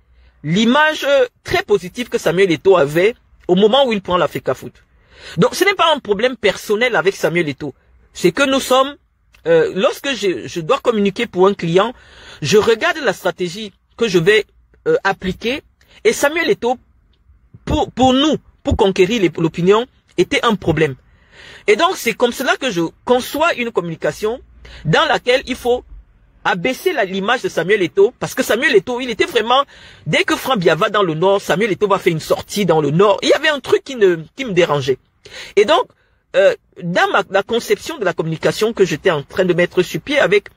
Speaker 2: l'image très positive que Samuel Eto'o avait au moment où il prend l'Africafoot. Donc, ce n'est pas un problème personnel avec Samuel Eto'o. C'est que nous sommes, lorsque je dois communiquer pour un client, je regarde la stratégie que je vais appliquer. Et Samuel Eto'o, pour nous, pour conquérir l'opinion, était un problème. Et donc, c'est comme cela que je conçois une communication dans laquelle il faut abaisser l'image de Samuel Eto'o, parce que Samuel Eto'o, il était vraiment, dès que Franc-Biya va dans le nord, Samuel Eto'o va faire une sortie dans le nord. Il y avait un truc qui me dérangeait. Et donc, dans la conception de la communication que j'étais en train de mettre sur pied avec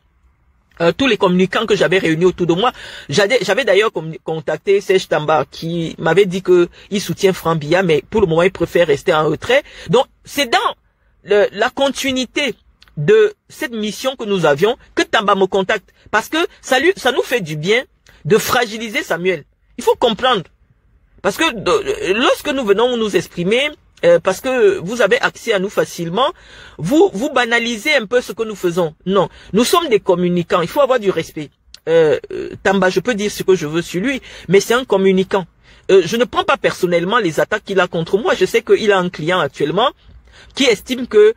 Speaker 2: tous les communicants que j'avais réunis autour de moi, j'avais d'ailleurs contacté Serge Tamba qui m'avait dit que il soutient Franc-Biya, mais pour le moment il préfère rester en retrait. Donc c'est dans la continuité de cette mission que nous avions que Tamba me contacte, parce que ça nous fait du bien de fragiliser Samuel. Il faut comprendre, parce que lorsque nous venons nous exprimer, parce que vous avez accès à nous facilement, vous banalisez un peu ce que nous faisons. Non, nous sommes des communicants, il faut avoir du respect. Tamba, je peux dire ce que je veux sur lui, mais c'est un communicant. Je ne prends pas personnellement les attaques qu'il a contre moi. Je sais qu'il a un client actuellement qui estime que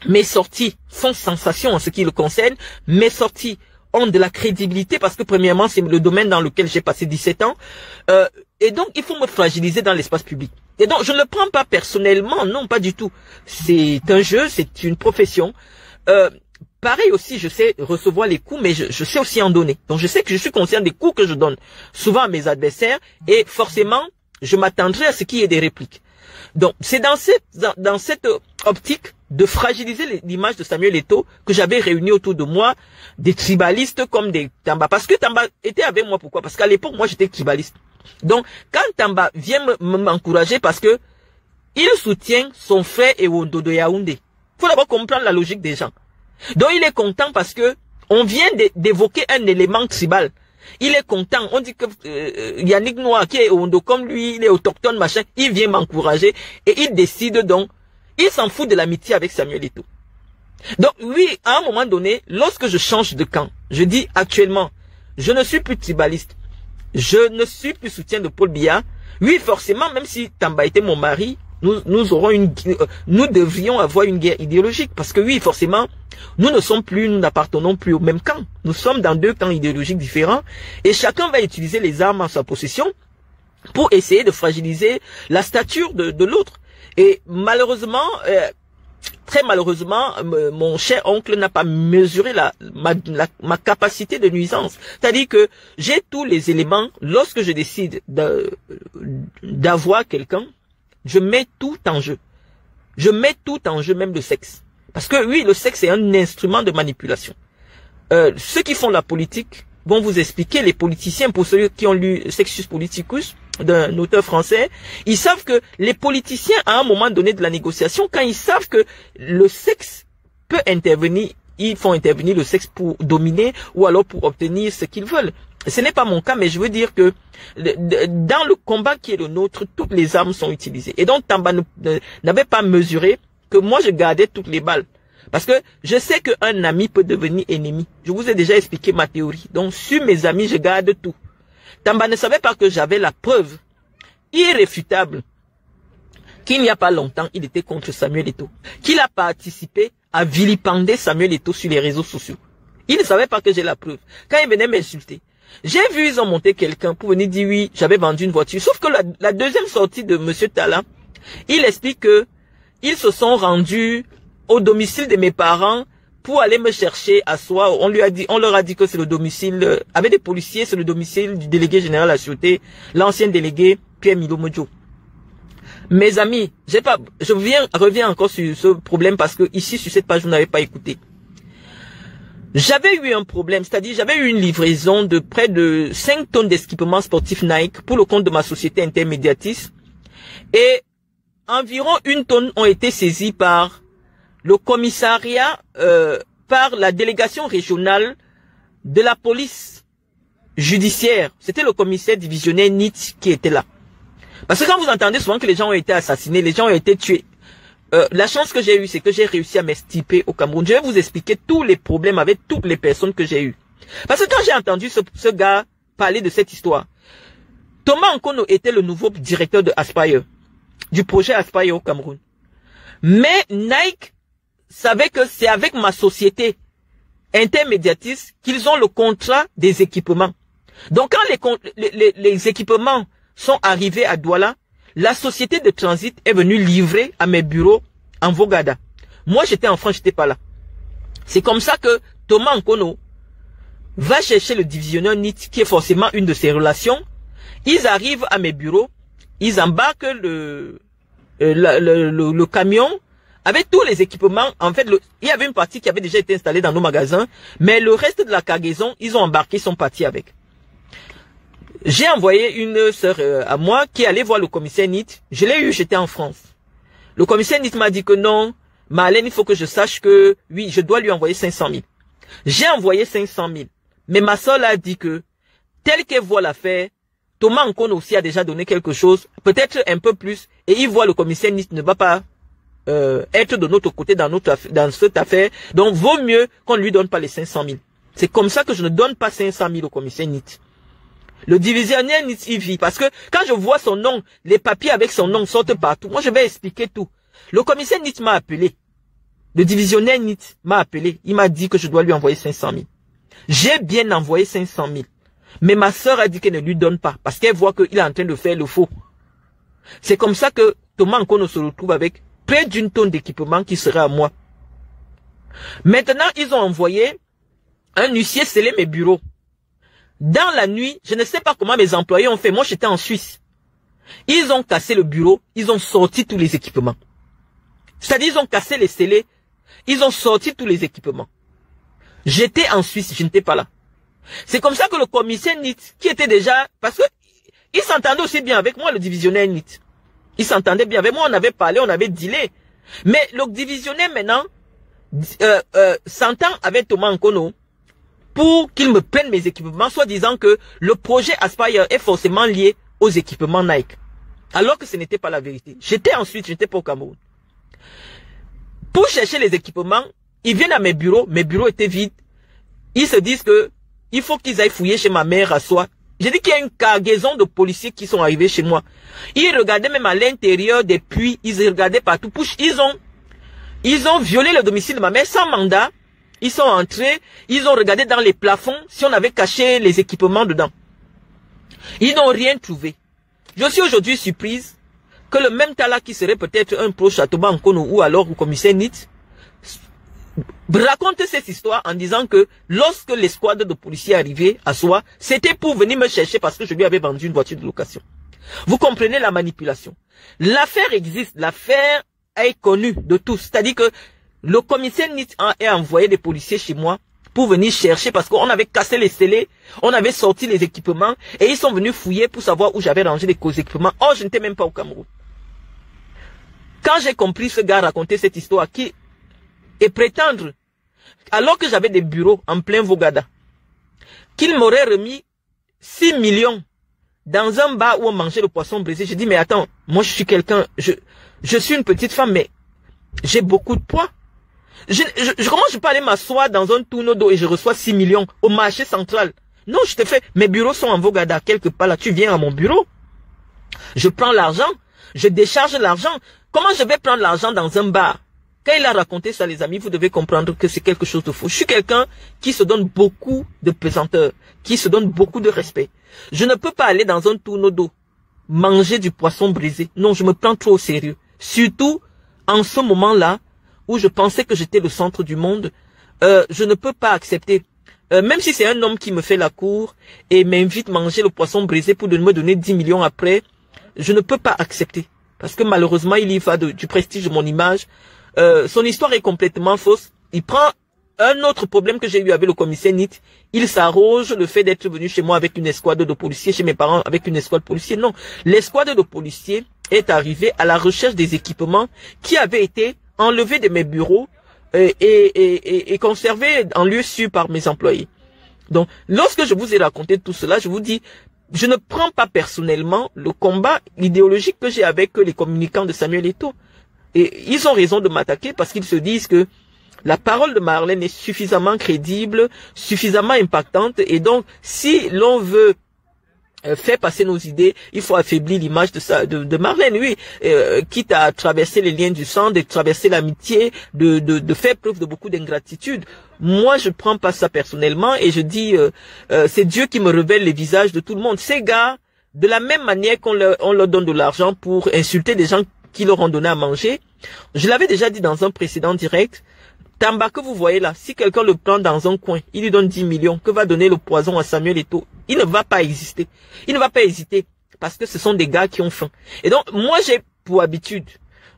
Speaker 2: mes sorties font sensation en ce qui le concerne. Mes sorties ont de la crédibilité parce que premièrement, c'est le domaine dans lequel j'ai passé 17 ans. Et donc, il faut me fragiliser dans l'espace public. Et donc, je ne le prends pas personnellement, non, pas du tout. C'est un jeu, c'est une profession. Pareil aussi, je sais recevoir les coups, mais je sais aussi en donner. Donc, je sais que je suis conscient des coups que je donne souvent à mes adversaires, et forcément, je m'attendrai à ce qu'il y ait des répliques. Donc, c'est dans cette optique de fragiliser l'image de Samuel Eto'o que j'avais réuni autour de moi des tribalistes comme des Tamba. Parce que Tamba était avec moi, pourquoi? Parce qu'à l'époque, moi, j'étais tribaliste. Donc, quand Tamba vient m'encourager parce que il soutient son frère Ewondo de Yaoundé. Il faut d'abord comprendre la logique des gens. Donc, il est content parce que on vient d'évoquer un élément tribal. Il est content. On dit que Yannick Noah, qui est Ewondo comme lui, il est autochtone, machin, il vient m'encourager et il décide donc, il s'en fout de l'amitié avec Samuel Eto'o. Donc, oui, à un moment donné, lorsque je change de camp, je dis actuellement, je ne suis plus tribaliste. Je ne suis plus soutien de Paul Biya. Oui, forcément, même si Tamba était mon mari, nous devrions avoir une guerre idéologique. Parce que oui, forcément, nous n'appartenons plus au même camp. Nous sommes dans deux camps idéologiques différents. Et chacun va utiliser les armes en sa possession pour essayer de fragiliser la stature de l'autre. Et malheureusement, très malheureusement, mon cher oncle n'a pas mesuré ma capacité de nuisance. C'est-à-dire que j'ai tous les éléments. Lorsque je décide d'avoir quelqu'un, je mets tout en jeu. Je mets tout en jeu, même le sexe. Parce que oui, le sexe est un instrument de manipulation. Ceux qui font la politique vont vous expliquer, les politiciens, pour ceux qui ont lu Sexus Politicus, d'un auteur français, ils savent que les politiciens, à un moment donné de la négociation, quand ils savent que le sexe peut intervenir, ils font intervenir le sexe pour dominer ou alors pour obtenir ce qu'ils veulent. Ce n'est pas mon cas, mais je veux dire que dans le combat qui est le nôtre, toutes les armes sont utilisées. Et donc Tamba n'avait pas mesuré que moi je gardais toutes les balles. Parce que je sais qu'un ami peut devenir ennemi. Je vous ai déjà expliqué ma théorie. Donc sur mes amis, je garde tout. Tamba ne savait pas que j'avais la preuve irréfutable qu'il n'y a pas longtemps, il était contre Samuel Eto'o, qu'il a participé à vilipender Samuel Eto'o sur les réseaux sociaux. Il ne savait pas que j'ai la preuve. Quand il venait m'insulter, j'ai vu ils ont monté quelqu'un pour venir dire oui, j'avais vendu une voiture. Sauf que la deuxième sortie de Monsieur Talla, il explique que ils se sont rendus au domicile de mes parents pour aller me chercher à soi. On leur a dit que c'est le domicile, avec des policiers, c'est le domicile du délégué général de la sûreté, l'ancien délégué Pierre Milo Modjo. Mes amis, je reviens encore sur ce problème parce que ici, sur cette page, vous n'avez pas écouté. J'avais eu un problème, c'est-à-dire j'avais eu une livraison de près de 5 tonnes d'équipements sportifs Nike pour le compte de ma société Intermédiatis. Et environ 1 tonne ont été saisies par le commissariat, par la délégation régionale de la police judiciaire. C'était le commissaire divisionnaire NIT qui était là. Parce que quand vous entendez souvent que les gens ont été assassinés, les gens ont été tués, la chance que j'ai eue, c'est que j'ai réussi à m'extirper au Cameroun. Je vais vous expliquer tous les problèmes avec toutes les personnes que j'ai eues. Parce que quand j'ai entendu ce gars parler de cette histoire, Thomas Nkono était le nouveau directeur de Aspire, du projet Aspire au Cameroun. Mais Nike savait que c'est avec ma société Intermédiatis qu'ils ont le contrat des équipements. Donc quand les équipements sont arrivés à Douala, la société de transit est venue livrer à mes bureaux en Vogada. Moi, j'étais en France, j'étais pas là. C'est comme ça que Thomas Nkono va chercher le divisionneur NIT, qui est forcément une de ses relations. Ils arrivent à mes bureaux, ils embarquent le camion avec tous les équipements. En fait, il y avait une partie qui avait déjà été installée dans nos magasins, mais le reste de la cargaison, ils ont embarqué, ils sont partis avec. J'ai envoyé une sœur à moi qui allait voir le commissaire NIT. Je l'ai eu, j'étais en France. Le commissaire NIT m'a dit que non, Marlène, il faut que je sache que, oui, je dois lui envoyer 500 000. J'ai envoyé 500 000. Mais ma sœur a dit que, tel qu'elle voit l'affaire, Thomas Nkono aussi a déjà donné quelque chose, peut-être un peu plus, et il voit le commissaire NIT ne va pas être de notre côté dans cette affaire. Donc, vaut mieux qu'on ne lui donne pas les 500 000. C'est comme ça que je ne donne pas 500 000 au commissaire NIT. Le divisionnaire NIT, il vit. Parce que quand je vois son nom, les papiers avec son nom sortent partout. Moi, je vais expliquer tout. Le commissaire NIT m'a appelé. Le divisionnaire NIT m'a appelé. Il m'a dit que je dois lui envoyer 500 000. J'ai bien envoyé 500 000. Mais ma sœur a dit qu'elle ne lui donne pas. Parce qu'elle voit qu'il est en train de faire le faux. C'est comme ça que Thomas Nkono se retrouve avec près d'1 tonne d'équipement qui sera à moi. Maintenant, ils ont envoyé un huissier sceller mes bureaux. Dans la nuit, je ne sais pas comment mes employés ont fait. Moi, j'étais en Suisse. Ils ont cassé le bureau. Ils ont sorti tous les équipements. C'est-à-dire, ils ont cassé les scellés. Ils ont sorti tous les équipements. J'étais en Suisse. Je n'étais pas là. C'est comme ça que le commissaire NIT, qui était déjà... Parce que il s'entendait aussi bien avec moi, le divisionnaire NIT. Il s'entendait bien avec moi. On avait parlé, on avait dealé. Mais le divisionnaire, maintenant, s'entend avec Thomas Nkono pour qu'il me prenne mes équipements, soit disant que le projet Aspire est forcément lié aux équipements Nike. Alors que ce n'était pas la vérité. J'étais ensuite, je n'étais pas au Cameroun. Pour chercher les équipements, ils viennent à mes bureaux étaient vides. Ils se disent que il faut qu'ils aillent fouiller chez ma mère à soi. J'ai dit qu'il y a une cargaison de policiers qui sont arrivés chez moi. Ils regardaient même à l'intérieur des puits, ils regardaient partout. Ils ont violé le domicile de ma mère sans mandat. Ils sont entrés, ils ont regardé dans les plafonds si on avait caché les équipements dedans. Ils n'ont rien trouvé. Je suis aujourd'hui surprise que le même Talla qui serait peut-être un proche à Thomas Nkono ou alors au commissaire NIT raconte cette histoire en disant que lorsque l'escouade de policiers arrivait à soi, c'était pour venir me chercher parce que je lui avais vendu une voiture de location. Vous comprenez la manipulation. L'affaire existe, l'affaire est connue de tous. C'est-à-dire que le commissaire NIT a envoyé des policiers chez moi pour venir chercher parce qu'on avait cassé les scellés, on avait sorti les équipements et ils sont venus fouiller pour savoir où j'avais rangé les équipements. Oh, je n'étais même pas au Cameroun. Quand j'ai compris ce gars raconter cette histoire et prétendre, alors que j'avais des bureaux en plein Vogada, qu'il m'aurait remis 6 millions dans un bar où on mangeait le poisson brisé, j'ai dit mais attends, moi je suis quelqu'un, je suis une petite femme mais j'ai beaucoup de poids. Comment je peux aller m'asseoir dans un tourneau d'eau et je reçois 6 millions au marché central? Non, je te fais, mes bureaux sont en Vogada, quelque part là, tu viens à mon bureau. Je prends l'argent, je décharge l'argent. Comment je vais prendre l'argent dans un bar? Quand il a raconté ça, les amis, vous devez comprendre que c'est quelque chose de faux. Je suis quelqu'un qui se donne beaucoup de pesanteur, qui se donne beaucoup de respect. Je ne peux pas aller dans un tourneau d'eau, manger du poisson brisé. Non, je me prends trop au sérieux. Surtout en ce moment-là, où je pensais que j'étais le centre du monde, je ne peux pas accepter. Même si c'est un homme qui me fait la cour et m'invite à manger le poisson brisé pour me donner 10 millions après, je ne peux pas accepter. Parce que malheureusement, il y va du prestige de mon image. Son histoire est complètement fausse. Il prend un autre problème que j'ai eu avec le commissaire NIT. Il s'arroge le fait d'être venu chez moi avec une escouade de policiers, chez mes parents avec une escouade de policiers. Non, l'escouade de policiers est arrivée à la recherche des équipements qui avaient été enlevés de mes bureaux et conservés en lieu sûr par mes employés. Donc, lorsque je vous ai raconté tout cela, je vous dis, je ne prends pas personnellement le combat idéologique que j'ai avec les communicants de Samuel Eto'o. Et ils ont raison de m'attaquer parce qu'ils se disent que la parole de Marlène est suffisamment crédible, suffisamment impactante. Et donc, si l'on veut faire passer nos idées, il faut affaiblir l'image de Marlène, oui. Quitte à traverser les liens du sang, de traverser l'amitié, de faire preuve de beaucoup d'ingratitude. Moi, je prends pas ça personnellement et je dis, c'est Dieu qui me révèle les visages de tout le monde. Ces gars, de la même manière qu'on leur donne de l'argent pour insulter des gens qui leur ont donné à manger. Je l'avais déjà dit dans un précédent direct. Tamba que vous voyez là, si quelqu'un le prend dans un coin, il lui donne 10 millions, que va donner le poison à Samuel Eto'o? Il ne va pas exister. Il ne va pas hésiter parce que ce sont des gars qui ont faim. Et donc, moi j'ai pour habitude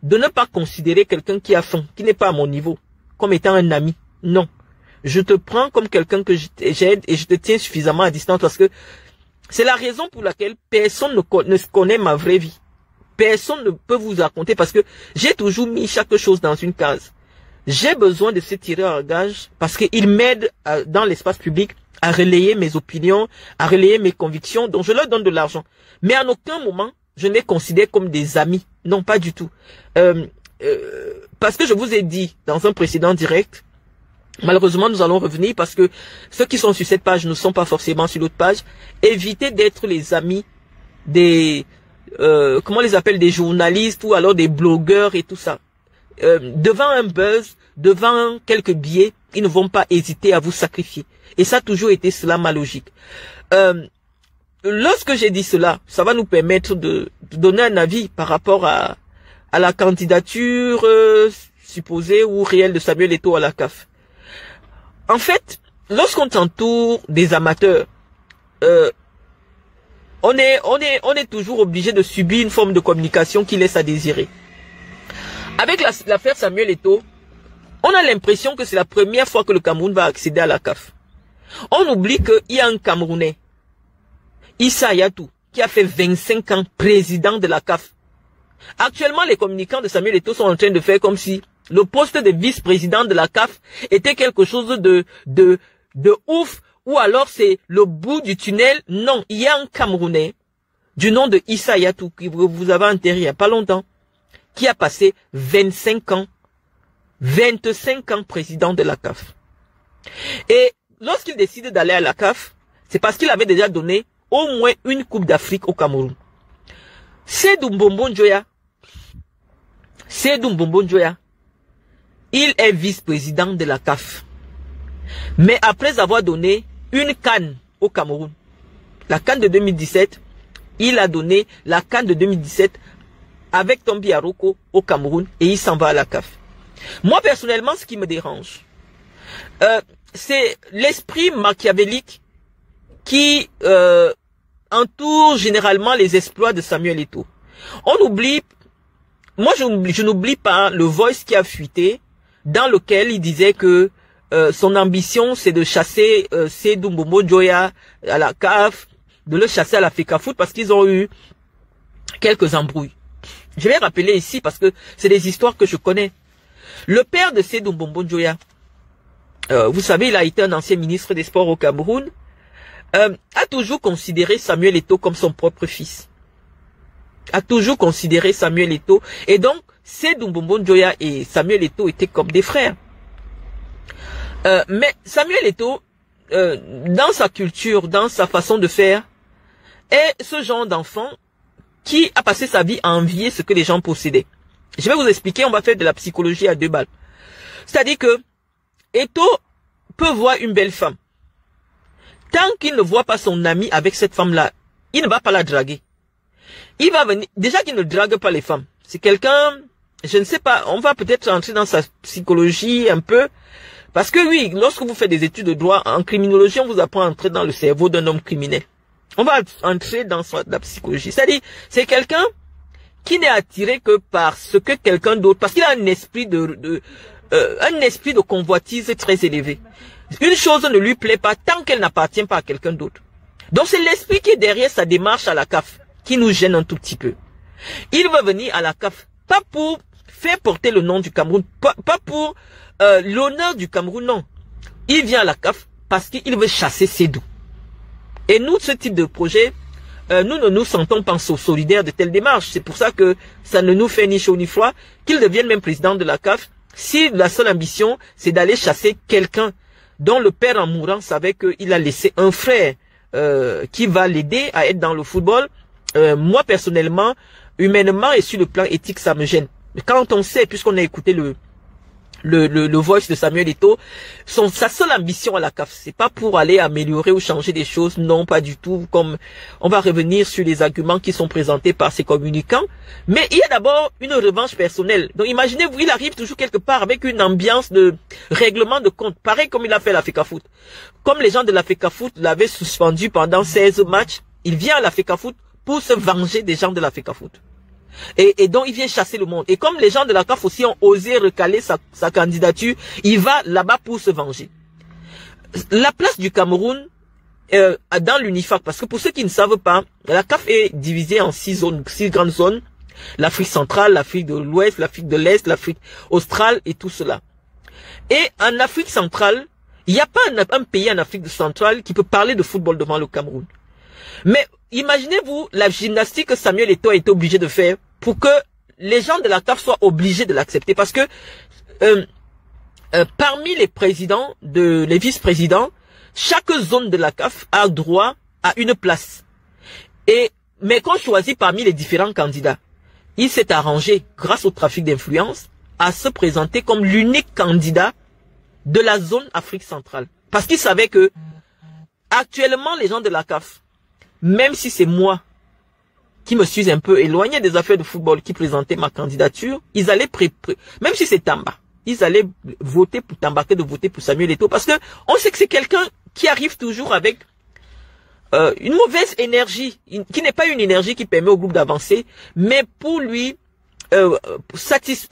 Speaker 2: de ne pas considérer quelqu'un qui a faim, qui n'est pas à mon niveau, comme étant un ami. Non. Je te prends comme quelqu'un que j'aide et je te tiens suffisamment à distance parce que c'est la raison pour laquelle personne ne connaît ma vraie vie. Personne ne peut vous raconter parce que j'ai toujours mis chaque chose dans une case. J'ai besoin de ces tireurs à gage parce qu'ils m'aident dans l'espace public à relayer mes opinions, à relayer mes convictions, donc je leur donne de l'argent. Mais en aucun moment, je ne les considère comme des amis. Non, pas du tout. Parce que je vous ai dit dans un précédent direct, malheureusement, nous allons revenir parce que ceux qui sont sur cette page ne sont pas forcément sur l'autre page. Évitez d'être les amis des... comment on les appelle, des journalistes ou alors des blogueurs et tout ça. Devant un buzz, devant quelques billets, ils ne vont pas hésiter à vous sacrifier. Et ça a toujours été cela ma logique. Lorsque j'ai dit cela, ça va nous permettre de donner un avis par rapport à la candidature supposée ou réelle de Samuel Eto'o à la CAF. En fait, lorsqu'on t'entoure des amateurs, on est toujours obligé de subir une forme de communication qui laisse à désirer. Avec l'affaire Samuel Eto'o, on a l'impression que c'est la première fois que le Cameroun va accéder à la CAF. On oublie qu'il y a un Camerounais, Issa Hayatou, qui a fait 25 ans président de la CAF. Actuellement, les communicants de Samuel Eto'o sont en train de faire comme si le poste de vice-président de la CAF était quelque chose de ouf, ou alors c'est le bout du tunnel. Non, il y a un Camerounais du nom de Issa Hayatou, que vous avez enterré il n'y a pas longtemps, qui a passé 25 ans président de la CAF. Et lorsqu'il décide d'aller à la CAF, c'est parce qu'il avait déjà donné au moins une Coupe d'Afrique au Cameroun. Seydou Mbombo Njoya, il est vice-président de la CAF. Mais après avoir donné une CAN au Cameroun, la CAN de 2017, il a donné la CAN de 2017 avec Tombi Aroko au Cameroun et il s'en va à la CAF. Moi, personnellement, ce qui me dérange, c'est l'esprit machiavélique qui entoure généralement les exploits de Samuel Eto'o. On oublie, moi je n'oublie pas le voice qui a fuité, dans lequel il disait que son ambition c'est de chasser Seydou Mbombo Njoya à la CAF, de le chasser à la FECAFOOT parce qu'ils ont eu quelques embrouilles. Je vais rappeler ici parce que c'est des histoires que je connais. Le père de Seydou Mbombo Njoya, vous savez, il a été un ancien ministre des Sports au Cameroun, a toujours considéré Samuel Eto'o comme son propre fils. A toujours considéré Samuel Eto'o. Et donc, Seydou Mbombo Njoya et Samuel Eto'o étaient comme des frères. Mais Samuel Eto'o, dans sa culture, dans sa façon de faire, est ce genre d'enfant qui a passé sa vie à envier ce que les gens possédaient. Je vais vous expliquer, on va faire de la psychologie à 2 balles. C'est-à-dire que Eto'o peut voir une belle femme. Tant qu'il ne voit pas son ami avec cette femme-là, il ne va pas la draguer. Il va venir, déjà qu'il ne drague pas les femmes. C'est quelqu'un, je ne sais pas, on va peut-être entrer dans sa psychologie un peu. Parce que oui, lorsque vous faites des études de droit, en criminologie, on vous apprend à entrer dans le cerveau d'un homme criminel. On va entrer dans la psychologie. C'est-à-dire, c'est quelqu'un qui n'est attiré que par ce que quelqu'un d'autre, parce qu'il a un esprit de convoitise très élevé. Une chose ne lui plaît pas tant qu'elle n'appartient pas à quelqu'un d'autre. Donc c'est l'esprit qui est derrière sa démarche à la CAF qui nous gêne un tout petit peu. Il va venir à la CAF, pas pour faire porter le nom du Cameroun, pas pour l'honneur du Cameroun, non. Il vient à la CAF parce qu'il veut chasser Sédou. Et nous, ce type de projet, nous ne nous sentons pas solidaires de telles démarches. C'est pour ça que ça ne nous fait ni chaud ni froid qu'il devienne même président de la CAF si la seule ambition, c'est d'aller chasser quelqu'un dont le père en mourant savait qu'il a laissé un frère qui va l'aider à être dans le football. Moi, personnellement, humainement et sur le plan éthique, ça me gêne. Quand on sait, puisqu'on a écouté le voice de Samuel Eto'o, sa seule ambition à la CAF, c'est pas pour aller améliorer ou changer des choses, non, pas du tout, comme on va revenir sur les arguments qui sont présentés par ses communicants, mais il y a d'abord une revanche personnelle. Donc imaginez-vous, il arrive toujours quelque part avec une ambiance de règlement de compte, pareil comme il a fait la FECAFOOT. Comme les gens de la FECAFOOT l'avaient suspendu pendant 16 matchs, il vient à la FECAFOOT pour se venger des gens de la FECAFOOT. Et donc il vient chasser le monde. Et comme les gens de la CAF aussi ont osé recaler sa candidature, il va là-bas pour se venger. La place du Cameroun dans l'UNIFAC, parce que pour ceux qui ne savent pas, la CAF est divisée en 6 grandes zones. L'Afrique centrale, l'Afrique de l'Ouest, l'Afrique de l'Est, l'Afrique australe et tout cela. Et en Afrique centrale, il n'y a pas un pays en Afrique centrale qui peut parler de football devant le Cameroun. Mais imaginez-vous la gymnastique que Samuel Eto'o a été obligé de faire pour que les gens de la CAF soient obligés de l'accepter. Parce que parmi les présidents, les vice-présidents, chaque zone de la CAF a droit à une place. Mais qu'on choisit parmi les différents candidats, il s'est arrangé, grâce au trafic d'influence, à se présenter comme l'unique candidat de la zone Afrique centrale. Parce qu'il savait que actuellement, les gens de la CAF, même si c'est moi qui me suis un peu éloigné des affaires de football qui présentait ma candidature, ils allaient même si c'est Tamba, ils allaient voter pour Tamba que de voter pour Samuel Eto'o parce que on sait que c'est quelqu'un qui arrive toujours avec une mauvaise énergie, qui n'est pas une énergie qui permet au groupe d'avancer, mais pour lui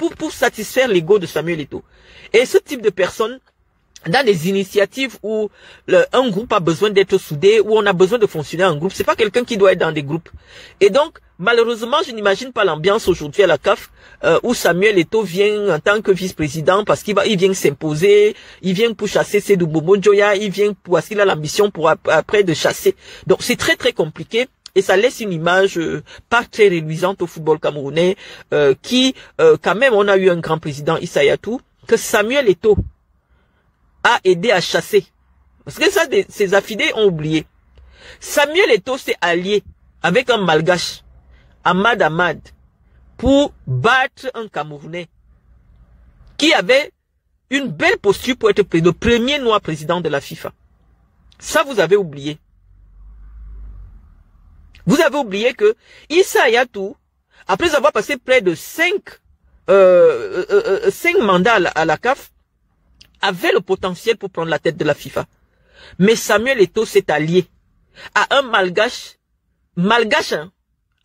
Speaker 2: pour satisfaire l'ego de Samuel Eto'o. Et ce type de personne, dans des initiatives où un groupe a besoin d'être soudé, où on a besoin de fonctionner en groupe, c'est pas quelqu'un qui doit être dans des groupes. Et donc, malheureusement, je n'imagine pas l'ambiance aujourd'hui à la CAF, où Samuel Eto'o vient en tant que vice-président parce qu'il vient s'imposer, il vient pour chasser Sédou Bobo Njoya, il vient parce qu'il a l'ambition pour après de chasser. Donc, c'est très très compliqué. Et ça laisse une image pas très réluisante au football camerounais, qui, quand même, on a eu un grand président, Issa Hayatou, que Samuel Eto'o a aidé à chasser. Parce que ça, ses affidés ont oublié. Samuel Eto'o s'est allié avec un malgache, Ahmad Ahmad, pour battre un Camerounais qui avait une belle posture pour être le premier noir président de la FIFA. Ça, vous avez oublié. Vous avez oublié que Issa Hayatou, après avoir passé près de 5 mandats à la CAF, avait le potentiel pour prendre la tête de la FIFA. Mais Samuel Eto'o s'est allié à un malgache, hein,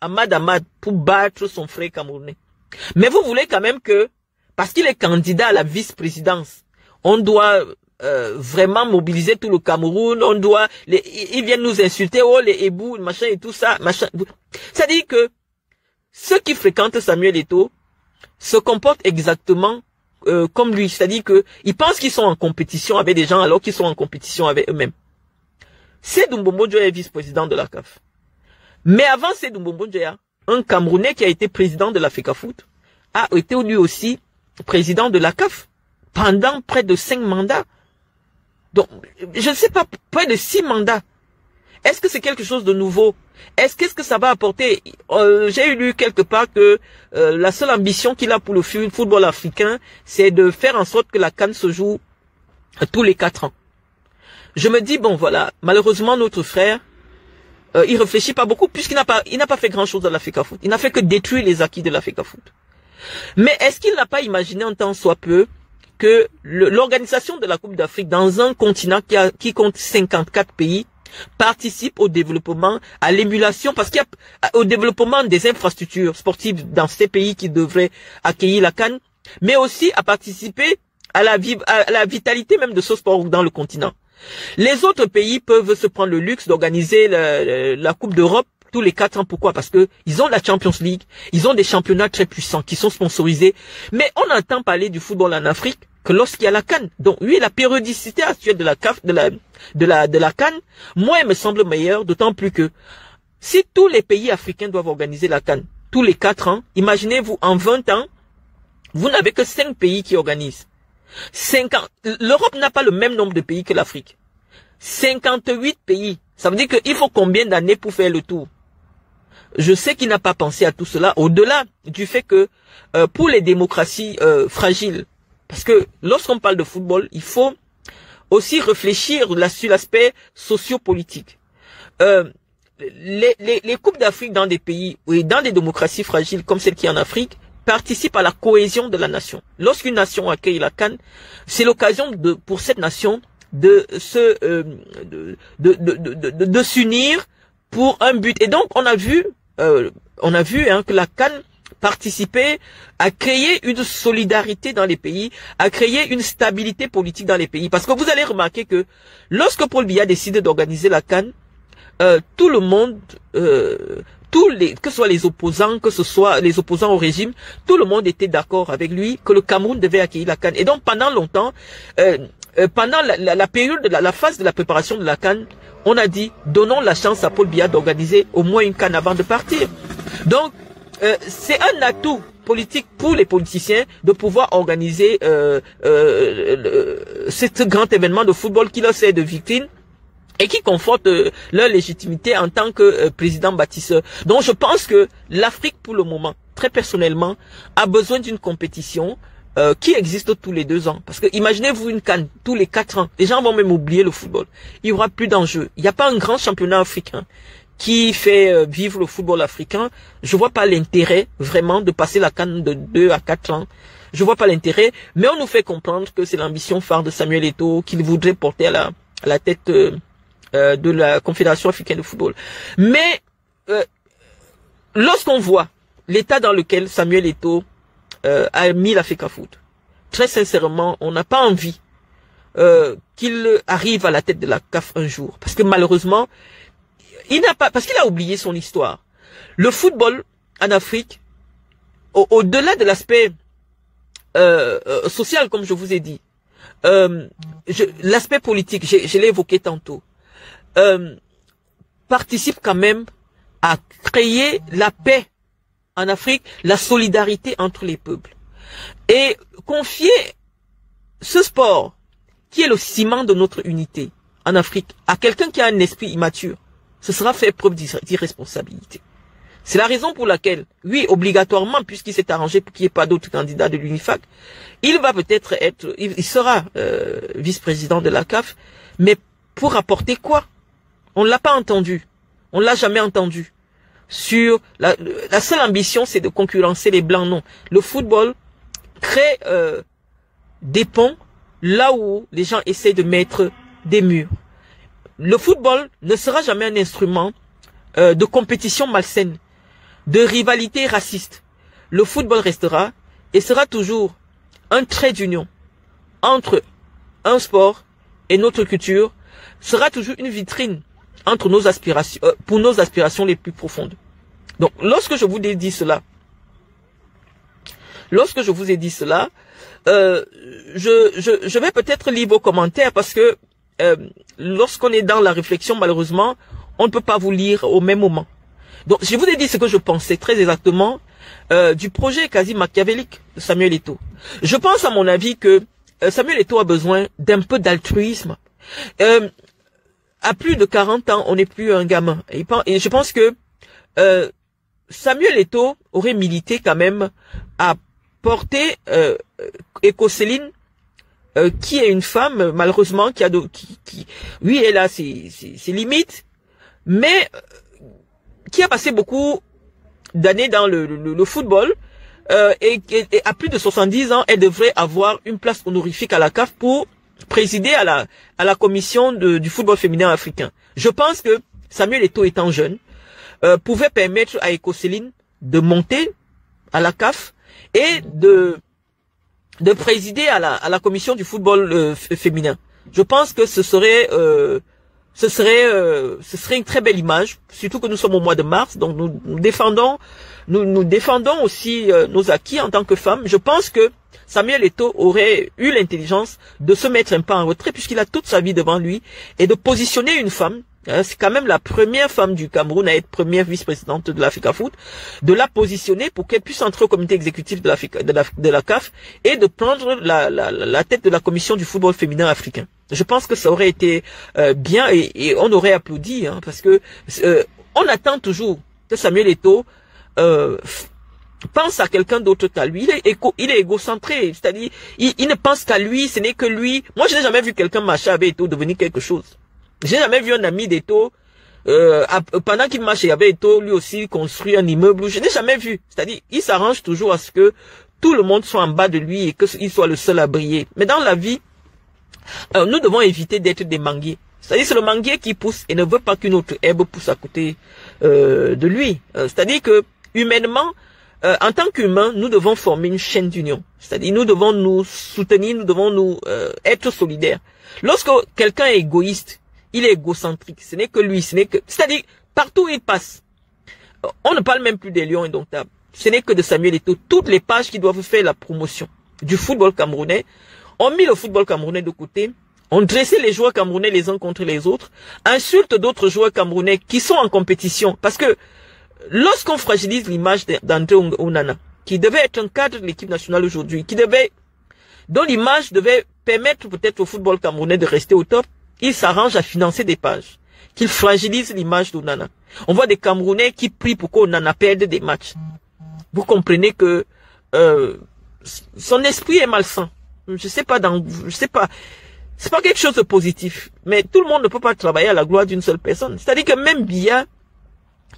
Speaker 2: Ahmad Ahmad, pour battre son frère camerounais. Mais vous voulez quand même que, parce qu'il est candidat à la vice-présidence, on doit vraiment mobiliser tout le Cameroun, on doit, ils viennent nous insulter, oh les ébous, machin et tout ça, machin. C'est-à-dire que ceux qui fréquentent Samuel Eto'o se comportent exactement comme lui, c'est-à-dire que ils pensent qu'ils sont en compétition avec des gens alors qu'ils sont en compétition avec eux-mêmes. Sédou Mbombo Njoya est vice-président de la CAF. Mais avant Sédou Mbombo Njoya, un Camerounais qui a été président de la FECAFOOT a été lui aussi président de la CAF pendant près de 5 mandats. Donc, je ne sais pas, près de 6 mandats. Est-ce que c'est quelque chose de nouveau Qu'est-ce que ça va apporter? J'ai lu quelque part que la seule ambition qu'il a pour le football africain, c'est de faire en sorte que la CAN se joue tous les 4 ans. Je me dis, bon voilà, malheureusement notre frère, il réfléchit pas beaucoup puisqu'il n'a pas fait grand chose dans l'Africa Foot. Il n'a fait que détruire les acquis de l'Africa Foot. Mais est-ce qu'il n'a pas imaginé en tant soit peu que l'organisation de la Coupe d'Afrique dans un continent qui compte 54 pays participe au développement, à l'émulation, parce qu'il y a au développement des infrastructures sportives dans ces pays qui devraient accueillir la CAN, mais aussi à participer à la vitalité même de ce sport dans le continent. Les autres pays peuvent se prendre le luxe d'organiser la Coupe d'Europe tous les 4 ans. Pourquoi? Parce que ils ont la Champions League, ils ont des championnats très puissants qui sont sponsorisés. Mais on entend parler du football en Afrique que lorsqu'il y a la CAN. Donc oui, la périodicité actuelle de la CAF, de la CAN, moi, elle me semble meilleure, d'autant plus que si tous les pays africains doivent organiser la CAN tous les 4 ans, imaginez-vous, en 20 ans, vous n'avez que 5 pays qui organisent. L'Europe n'a pas le même nombre de pays que l'Afrique. 58 pays. Ça veut dire qu'il faut combien d'années pour faire le tour? Je sais qu'il n'a pas pensé à tout cela, au-delà du fait que pour les démocraties fragiles, parce que lorsqu'on parle de football, il faut aussi réfléchir sur l'aspect sociopolitique. Les coupes d'Afrique dans des pays ou dans des démocraties fragiles comme celle qui est en Afrique participent à la cohésion de la nation. Lorsqu'une nation accueille la CAN, c'est l'occasion pour cette nation de s'unir pour un but. Et donc on a vu que la CAN participait à créer une solidarité dans les pays, à créer une stabilité politique dans les pays. Parce que vous allez remarquer que lorsque Paul Biya décide d'organiser la CAN, tout le monde, que ce soit les opposants, que ce soit les opposants au régime, tout le monde était d'accord avec lui que le Cameroun devait accueillir la CAN. Et donc pendant longtemps, pendant la période de la phase de la préparation de la CAN, on a dit donnons la chance à Paul Biya d'organiser au moins une CAN avant de partir. Donc c'est un atout politique pour les politiciens de pouvoir organiser ce grand événement de football qui leur sert de vitrine et qui conforte leur légitimité en tant que président bâtisseur. Donc je pense que l'Afrique pour le moment, très personnellement, a besoin d'une compétition qui existe tous les 2 ans. Parce que imaginez-vous une CAN tous les 4 ans. Les gens vont même oublier le football. Il y aura plus d'enjeux. Il n'y a pas un grand championnat africain qui fait vivre le football africain. Je vois pas l'intérêt vraiment de passer la CAN de 2 à 4 ans. Je vois pas l'intérêt, mais on nous fait comprendre que c'est l'ambition phare de Samuel Eto'o qu'il voudrait porter à la tête de la Confédération africaine de football. Mais lorsqu'on voit l'état dans lequel Samuel Eto'o a mis l'Africa Foot, très sincèrement, on n'a pas envie qu'il arrive à la tête de la CAF un jour, parce que malheureusement, parce qu'il a oublié son histoire. Le football en Afrique, au-delà de l'aspect social, comme je vous ai dit, l'aspect politique, je l'ai évoqué tantôt, participe quand même à créer la paix en Afrique, la solidarité entre les peuples. Et confier ce sport, qui est le ciment de notre unité en Afrique, à quelqu'un qui a un esprit immature, ce sera faire preuve d'irresponsabilité. C'est la raison pour laquelle, oui, obligatoirement, puisqu'il s'est arrangé pour qu'il n'y ait pas d'autres candidats de l'UNIFAC, il va peut-être il sera vice-président de la CAF, mais pour apporter quoi? On ne l'a pas entendu. On ne l'a jamais entendu. Sur la seule ambition, c'est de concurrencer les Blancs, non. Le football crée des ponts là où les gens essaient de mettre des murs. Le football ne sera jamais un instrument de compétition malsaine, de rivalité raciste. Le football restera et sera toujours un trait d'union entre un sport et notre culture, sera toujours une vitrine entre nos aspirations, pour nos aspirations les plus profondes. Donc, lorsque je vous ai dit cela, je vais peut-être lire vos commentaires parce que lorsqu'on est dans la réflexion, malheureusement, on ne peut pas vous lire au même moment. Donc, je vous ai dit ce que je pensais très exactement du projet quasi machiavélique de Samuel Eto'o. Je pense, à mon avis, que Samuel Eto'o a besoin d'un peu d'altruisme. à plus de 40 ans, on n'est plus un gamin. Et je pense que Samuel Eto'o aurait milité quand même à porter Ekosséline, qui est une femme, malheureusement, oui, elle a ses limites, mais qui a passé beaucoup d'années dans le football, et à plus de 70 ans, elle devrait avoir une place honorifique à la CAF pour présider à la commission du football féminin africain. Je pense que Samuel Eto'o, étant jeune, pouvait permettre à Ekosséline de monter à la CAF et de présider à la commission du football féminin. Je pense que ce serait une très belle image, surtout que nous sommes au mois de mars, donc nous défendons aussi nos acquis en tant que femmes. Je pense que Samuel Eto'o aurait eu l'intelligence de se mettre un pas en retrait puisqu'il a toute sa vie devant lui et de positionner une femme. C'est quand même la première femme du Cameroun à être première vice-présidente de l'Africa Foot, de la positionner pour qu'elle puisse entrer au comité exécutif de la CAF et de prendre la tête de la commission du football féminin africain. Je pense que ça aurait été bien et on aurait applaudi, hein, parce que on attend toujours que Samuel Eto'o pense à quelqu'un d'autre qu'à lui. Il est égocentré, c'est-à-dire il ne pense qu'à lui, ce n'est que lui. Moi, je n'ai jamais vu quelqu'un marcher avec Eto'o devenir quelque chose. J'ai jamais vu un ami d'Eto'o, pendant qu'il marchait avec Eto'o, lui aussi construit un immeuble. Je n'ai jamais vu. C'est-à-dire, il s'arrange toujours à ce que tout le monde soit en bas de lui et qu'il soit le seul à briller. Mais dans la vie, nous devons éviter d'être des manguiers. C'est-à-dire, c'est le manguier qui pousse et ne veut pas qu'une autre herbe pousse à côté de lui. C'est-à-dire que, humainement, en tant qu'humains, nous devons former une chaîne d'union. C'est-à-dire, nous devons nous soutenir, nous devons être solidaires. Lorsque quelqu'un est égoïste, il est égocentrique, ce n'est que lui, c'est-à-dire, partout où il passe, on ne parle même plus des lions indomptables. Ce n'est que de Samuel Eto'o. Toutes les pages qui doivent faire la promotion du football camerounais ont mis le football camerounais de côté, ont dressé les joueurs camerounais les uns contre les autres, insultent d'autres joueurs camerounais qui sont en compétition. Parce que lorsqu'on fragilise l'image d'André Onana, qui devait être un cadre de l'équipe nationale aujourd'hui, dont l'image devait permettre peut-être au football camerounais de rester au top, il s'arrange à financer des pages, qu'il fragilise l'image d'Onana. On voit des Camerounais qui prient pour qu'Onana perde des matchs. Vous comprenez que son esprit est malsain. C'est pas quelque chose de positif. Mais tout le monde ne peut pas travailler à la gloire d'une seule personne. C'est-à-dire que même Biya,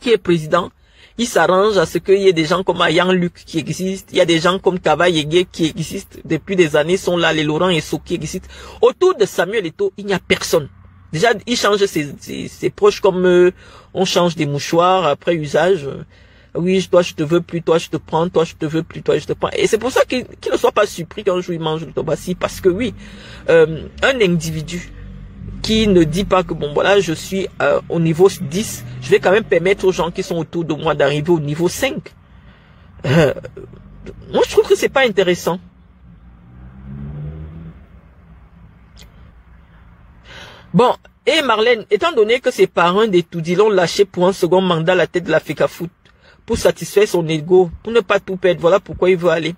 Speaker 2: qui est président, il s'arrange à ce qu'il y ait des gens comme Ayan Luc qui existent. Il y a des gens comme Kaba Yege qui existent depuis des années, sont là, les Laurent Esso qui existent. Autour de Samuel Eto'o, il n'y a personne. Déjà, il change ses proches comme on change des mouchoirs après usage. Oui, toi je te veux plus, toi je te prends, toi je te veux plus, toi je te prends. Et c'est pour ça qu'il ne soit pas surpris quand je lui mange le tobassi, parce que oui, un individu qui ne dit pas que bon voilà, je suis au niveau 10, je vais quand même permettre aux gens qui sont autour de moi d'arriver au niveau 5. Moi je trouve que c'est pas intéressant. Bon, et Marlène, étant donné que ses parents d'Etoudi l'ont lâché pour un second mandat à la tête de l'Africa Foot, pour satisfaire son ego, pour ne pas tout perdre, voilà pourquoi il veut aller.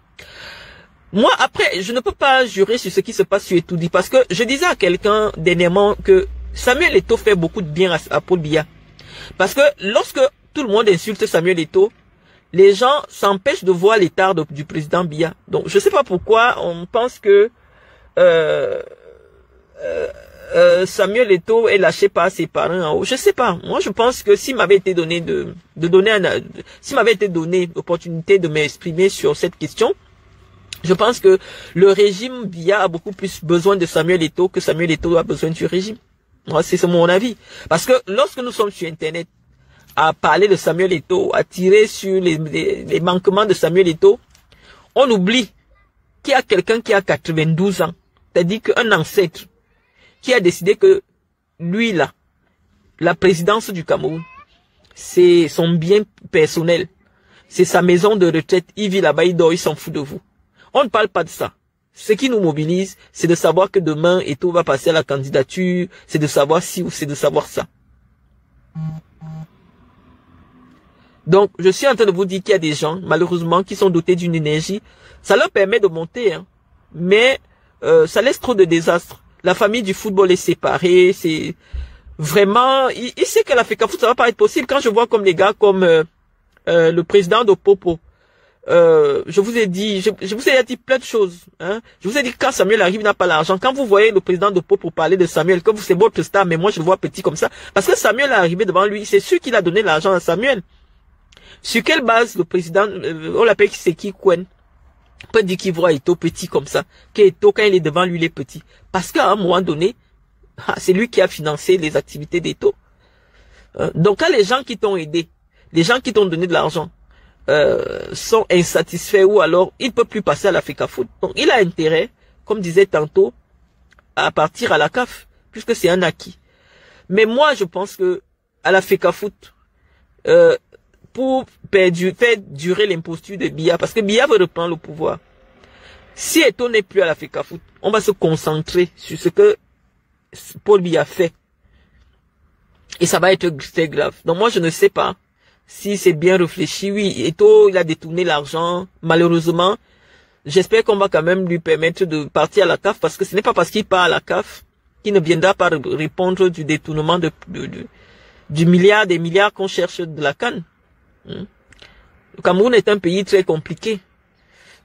Speaker 2: Moi, après, je ne peux pas jurer sur ce qui se passe sur Etoudi, parce que je disais à quelqu'un dernièrement que Samuel Eto'o fait beaucoup de bien à Paul Biya. Parce que lorsque tout le monde insulte Samuel Eto'o, les gens s'empêchent de voir l'état du président Biya. Donc, je ne sais pas pourquoi on pense que Samuel Eto'o est lâché par ses parents en haut. Je sais pas. Moi, je pense que s'il m'avait été donné s'il m'avait été donné l'opportunité de m'exprimer sur cette question, je pense que le régime Biya a beaucoup plus besoin de Samuel Eto'o que Samuel Eto'o a besoin du régime. Moi, c'est mon avis. Parce que lorsque nous sommes sur Internet à parler de Samuel Eto'o, à tirer sur les manquements de Samuel Eto'o, on oublie qu'il y a quelqu'un qui a 92 ans. C'est-à-dire qu'un ancêtre qui a décidé que lui là, la présidence du Cameroun, c'est son bien personnel. C'est sa maison de retraite. Il vit là-bas, il dort, il s'en fout de vous. On ne parle pas de ça. Ce qui nous mobilise, c'est de savoir que demain, Eto'o va passer à la candidature, c'est de savoir si ou c'est de savoir ça. Donc, je suis en train de vous dire qu'il y a des gens, malheureusement, qui sont dotés d'une énergie. Ça leur permet de monter, hein, mais ça laisse trop de désastres. La famille du football est séparée, vraiment, il sait que la FECAFOOT, ça va pas être possible. Quand je vois comme les gars comme le président de Popo, je vous ai dit, je vous ai dit plein de choses. Hein. Je vous ai dit que quand Samuel arrive, il n'a pas l'argent. Quand vous voyez le président de Popo parler de Samuel, comme c'est votre star, mais moi je le vois petit comme ça, parce que Samuel est arrivé devant lui, c'est sûr qu'il a donné l'argent à Samuel. Sur quelle base le président, on l'appelle Seki Kwen, peut dire qu'il voit Eto'o petit comme ça, qu'Eto'o quand il est devant lui, il est petit. Parce qu'à un moment donné, c'est lui qui a financé les activités d'Eto'o. Donc quand les gens qui t'ont aidé, les gens qui t'ont donné de l'argent, sont insatisfaits ou alors il ne peut plus passer à la FECAFOOT. Donc il a intérêt, comme disait tantôt, à partir à la CAF, puisque c'est un acquis. Mais moi je pense que à la FECAFOOT, pour faire durer l'imposture de Biya, parce que Biya veut reprendre le pouvoir. Si Eto'o n'est plus à la FECAFOOT, on va se concentrer sur ce que Paul Biya fait. Et ça va être très grave. Donc moi je ne sais pas si c'est bien réfléchi. Oui, Eto'o, il a détourné l'argent. Malheureusement, j'espère qu'on va quand même lui permettre de partir à la CAF, parce que ce n'est pas parce qu'il part à la CAF qu'il ne viendra pas répondre du détournement du milliard, des milliards qu'on cherche de la CAN. Le Cameroun est un pays très compliqué.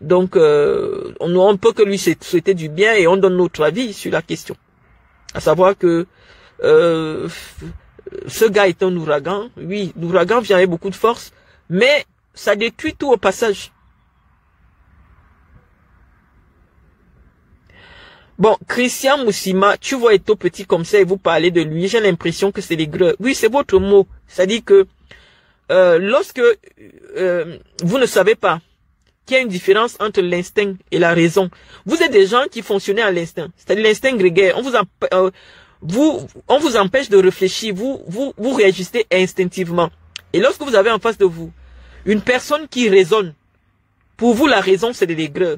Speaker 2: Donc, on peut que lui souhaiter du bien et on donne notre avis sur la question. À savoir que ce gars est un ouragan. Oui, l'ouragan vient avec beaucoup de force, mais ça détruit tout au passage. Bon, Christian Moussima, tu vois Eto'o petit comme ça et vous parlez de lui, j'ai l'impression que c'est les greux. Oui, c'est votre mot. C'est-à-dire que lorsque vous ne savez pas qu'il y a une différence entre l'instinct et la raison, vous êtes des gens qui fonctionnent à l'instinct. C'est-à-dire l'instinct grégaire. On vous empêche de réfléchir, vous réagissez instinctivement. Et lorsque vous avez en face de vous une personne qui raisonne, pour vous la raison c'est de l'aigreur.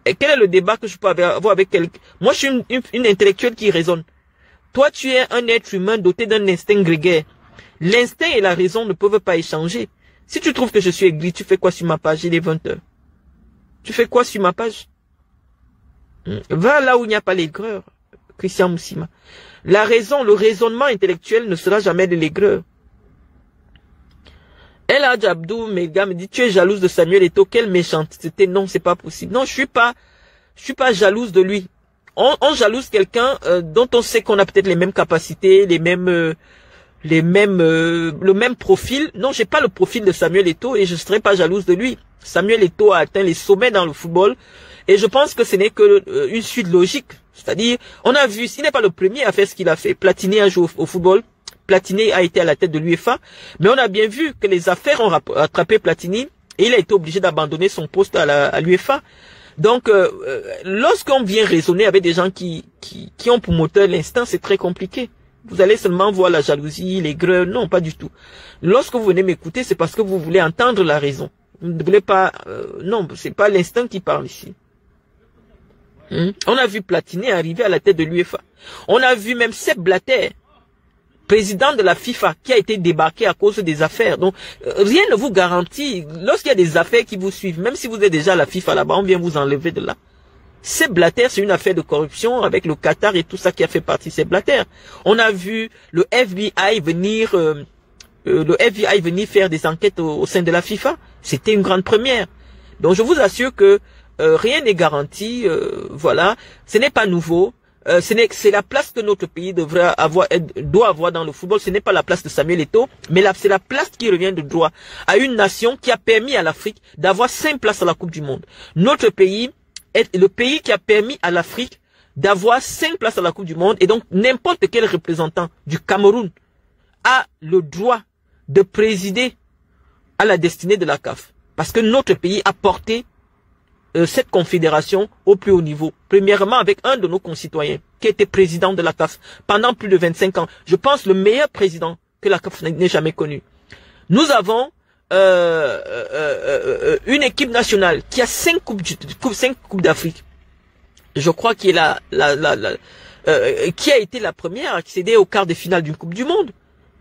Speaker 2: Et quel est le débat que je peux avoir avec quelqu'un? Moi je suis une intellectuelle qui raisonne. Toi tu es un être humain doté d'un instinct grégaire. L'instinct et la raison ne peuvent pas échanger. Si tu trouves que je suis aigri, tu fais quoi sur ma page? Il est 20h. Tu fais quoi sur ma page? Va là où il n'y a pas l'aigreur. Christian Moussima. La raison, le raisonnement intellectuel ne sera jamais de l'aigreur. El Hadj Abdou Mega me dit, tu es jalouse de Samuel Eto'o, quelle méchanceté. Non, c'est pas possible. Non, je suis pas jalouse de lui. On jalouse quelqu'un dont on sait qu'on a peut-être les mêmes capacités, le même profil. Non, j'ai pas le profil de Samuel Eto'o et je serais pas jalouse de lui. Samuel Eto'o a atteint les sommets dans le football et je pense que ce n'est que une suite logique. C'est-à-dire, on a vu, il n'est pas le premier à faire ce qu'il a fait. Platini a joué au football. Platini a été à la tête de l'UEFA. Mais on a bien vu que les affaires ont rattrapé Platini et il a été obligé d'abandonner son poste à l'UEFA. Donc, lorsqu'on vient raisonner avec des gens qui ont pour moteur l'instinct, c'est très compliqué. Vous allez seulement voir la jalousie, les greux. Non, pas du tout. Lorsque vous venez m'écouter, c'est parce que vous voulez entendre la raison. Vous ne voulez pas... non, c'est pas l'instinct qui parle ici. On a vu Platini arriver à la tête de l'UEFA. On a vu même Sepp Blatter, président de la FIFA, qui a été débarqué à cause des affaires. Donc, rien ne vous garantit, lorsqu'il y a des affaires qui vous suivent, même si vous êtes déjà à la FIFA là-bas, on vient vous enlever de là. Sepp Blatter, c'est une affaire de corruption avec le Qatar et tout ça qui a fait partie de Sepp Blatter. On a vu le FBI venir faire des enquêtes au sein de la FIFA. C'était une grande première. Donc, je vous assure que rien n'est garanti, voilà, ce n'est pas nouveau, c'est la place que notre pays doit avoir dans le football, ce n'est pas la place de Samuel Eto'o, mais c'est la place qui revient de droit à une nation qui a permis à l'Afrique d'avoir 5 places à la Coupe du Monde. Notre pays est le pays qui a permis à l'Afrique d'avoir 5 places à la Coupe du Monde et donc n'importe quel représentant du Cameroun a le droit de présider à la destinée de la CAF. Parce que notre pays a porté cette confédération au plus haut niveau. Premièrement avec un de nos concitoyens qui était président de la CAF pendant plus de 25 ans. Je pense le meilleur président que la CAF n'ait jamais connu. Nous avons une équipe nationale qui a 5 coupes d'Afrique. Je crois qu'il est qui a été la première à accéder au quart de finale d'une Coupe du Monde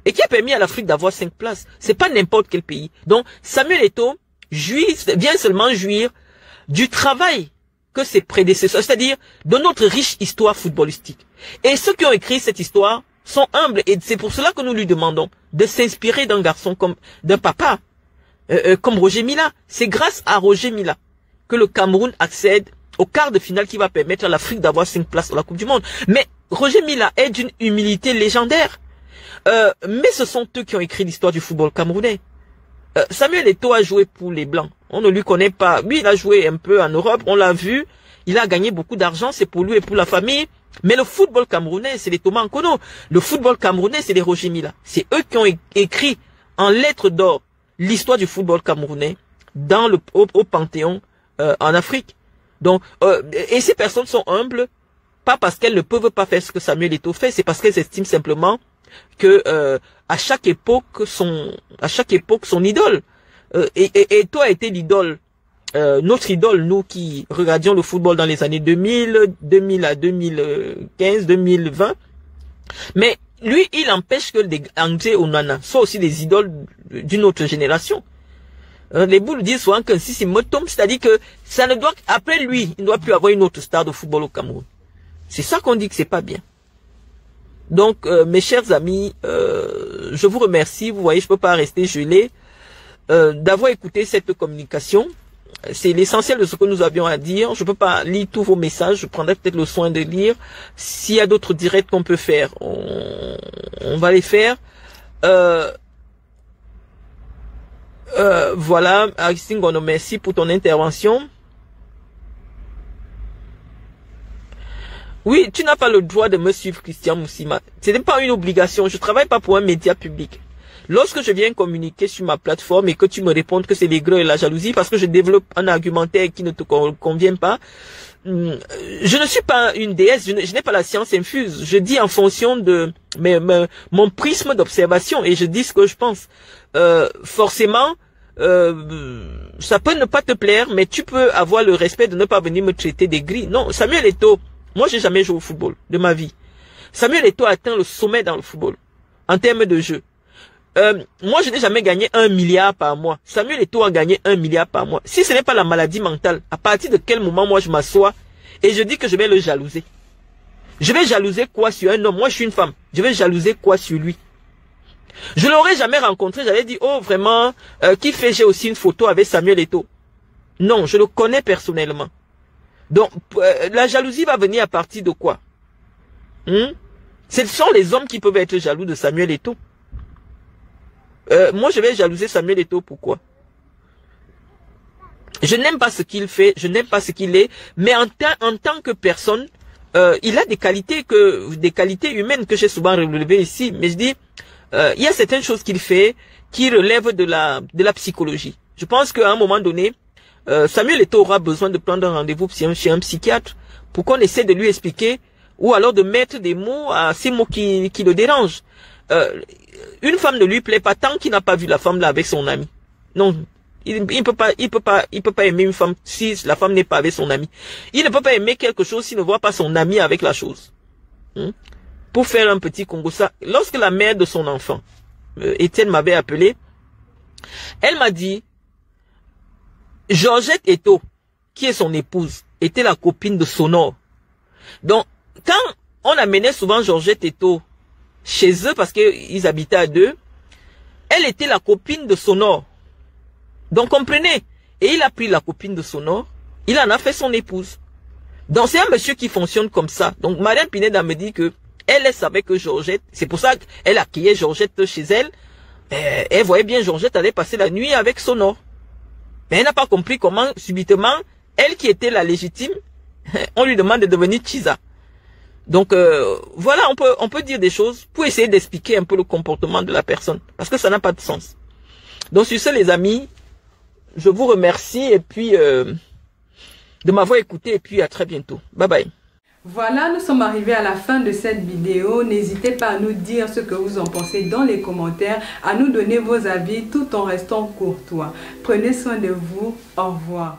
Speaker 2: et qui a permis à l'Afrique d'avoir 5 places. C'est pas n'importe quel pays. Donc Samuel Eto'o vient seulement jouir du travail que ses prédécesseurs, c'est-à-dire de notre riche histoire footballistique. Et ceux qui ont écrit cette histoire sont humbles et c'est pour cela que nous lui demandons de s'inspirer d'un garçon comme, d'un papa, comme Roger Mila. C'est grâce à Roger Mila que le Cameroun accède au quart de finale qui va permettre à l'Afrique d'avoir 5 places à la Coupe du Monde. Mais Roger Mila est d'une humilité légendaire. Mais ce sont eux qui ont écrit l'histoire du football camerounais. Samuel Eto'o a joué pour les Blancs. On ne lui connaît pas. Lui, il a joué un peu en Europe, on l'a vu. Il a gagné beaucoup d'argent, c'est pour lui et pour la famille. Mais le football camerounais, c'est les Thomas Nkono. Le football camerounais, c'est les Roger Mila. C'est eux qui ont écrit en lettres d'or l'histoire du football camerounais dans au Panthéon en Afrique. Donc, et ces personnes sont humbles, pas parce qu'elles ne peuvent pas faire ce que Samuel Eto'o fait, c'est parce qu'elles estiment simplement que à chaque époque son idole. Et toi a été l'idole, notre idole, nous qui regardions le football dans les années 2000 à 2015, 2020. Mais lui, il empêche que des André Onana soient aussi des idoles d'une autre génération. Les boules disent souvent que si c'est Motom, c'est-à-dire que ça ne doit, après lui, il ne doit plus avoir une autre star de football au Cameroun. C'est ça qu'on dit que c'est pas bien. Donc, mes chers amis, je vous remercie. Vous voyez, je peux pas rester gelé d'avoir écouté cette communication. C'est l'essentiel de ce que nous avions à dire. Je peux pas lire tous vos messages. Je prendrai peut-être le soin de lire. S'il y a d'autres directs qu'on peut faire, on va les faire. Voilà, Aristide Gono, merci pour ton intervention. Oui, tu n'as pas le droit de me suivre, Christian Moussima. Ce n'est pas une obligation. Je travaille pas pour un média public. Lorsque je viens communiquer sur ma plateforme et que tu me réponds que c'est l'aigreur et la jalousie parce que je développe un argumentaire qui ne te convient pas, je ne suis pas une déesse, je n'ai pas la science infuse. Je dis en fonction de mon prisme d'observation et je dis ce que je pense. Forcément, ça peut ne pas te plaire, mais tu peux avoir le respect de ne pas venir me traiter d'aigri. Non, Samuel Eto'o, moi j'ai jamais joué au football de ma vie. Samuel Eto'o a atteint le sommet dans le football en termes de jeu. Moi je n'ai jamais gagné 1 milliard par mois. Samuel Eto'o a gagné 1 milliard par mois. Si ce n'est pas la maladie mentale, à partir de quel moment moi je m'assois et je dis que je vais le jalouser? Je vais jalouser quoi sur un homme? Moi je suis une femme. Je vais jalouser quoi sur lui? Je l'aurais jamais rencontré, j'allais dire, oh vraiment, qui fait, j'ai aussi une photo avec Samuel Eto'o. Non, je le connais personnellement. Donc, la jalousie va venir à partir de quoi? Ce sont les hommes qui peuvent être jaloux de Samuel Eto'o. Moi, je vais jalouser Samuel Eto'o, pourquoi? Je n'aime pas ce qu'il fait, je n'aime pas ce qu'il est, mais en tant que personne, il a des qualités humaines que j'ai souvent relevées ici, mais je dis, il y a certaines choses qu'il fait qui relèvent de la psychologie. Je pense qu'à un moment donné, Samuel Eto'o aura besoin de prendre un rendez-vous chez un psychiatre pour qu'on essaie de lui expliquer ou alors de mettre des mots à ces mots qui le dérangent. Une femme ne lui plaît pas tant qu'il n'a pas vu la femme là avec son ami. Non, il peut pas aimer une femme si la femme n'est pas avec son ami. Il ne peut pas aimer quelque chose s'il ne voit pas son ami avec la chose. Pour faire un petit Congo, ça, lorsque la mère de son enfant, Étienne m'avait appelé, elle m'a dit, Georgette Eto'o, qui est son épouse, était la copine de Sonor. Donc, quand on amenait souvent Georgette Eto'o chez eux, parce qu'ils habitaient à deux, elle était la copine de Sonor. Donc, comprenez. Et il a pris la copine de Sonor, il en a fait son épouse. Donc, c'est un monsieur qui fonctionne comme ça. Donc, Marianne Pineda me dit que elle savait que Georgette, c'est pour ça qu'elle accueillait Georgette chez elle. Elle voyait bien Georgette aller passer la nuit avec Sonor. Mais elle n'a pas compris comment, subitement, elle qui était la légitime, on lui demande de devenir Chiza. Donc, voilà, on peut dire des choses pour essayer d'expliquer un peu le comportement de la personne. Parce que ça n'a pas de sens. Donc, sur ce, les amis, je vous remercie et puis de m'avoir écouté et puis à très bientôt. Bye bye.
Speaker 1: Voilà, nous sommes arrivés à la fin de cette vidéo. N'hésitez pas à nous dire ce que vous en pensez dans les commentaires, à nous donner vos avis tout en restant courtois. Prenez soin de vous. Au revoir.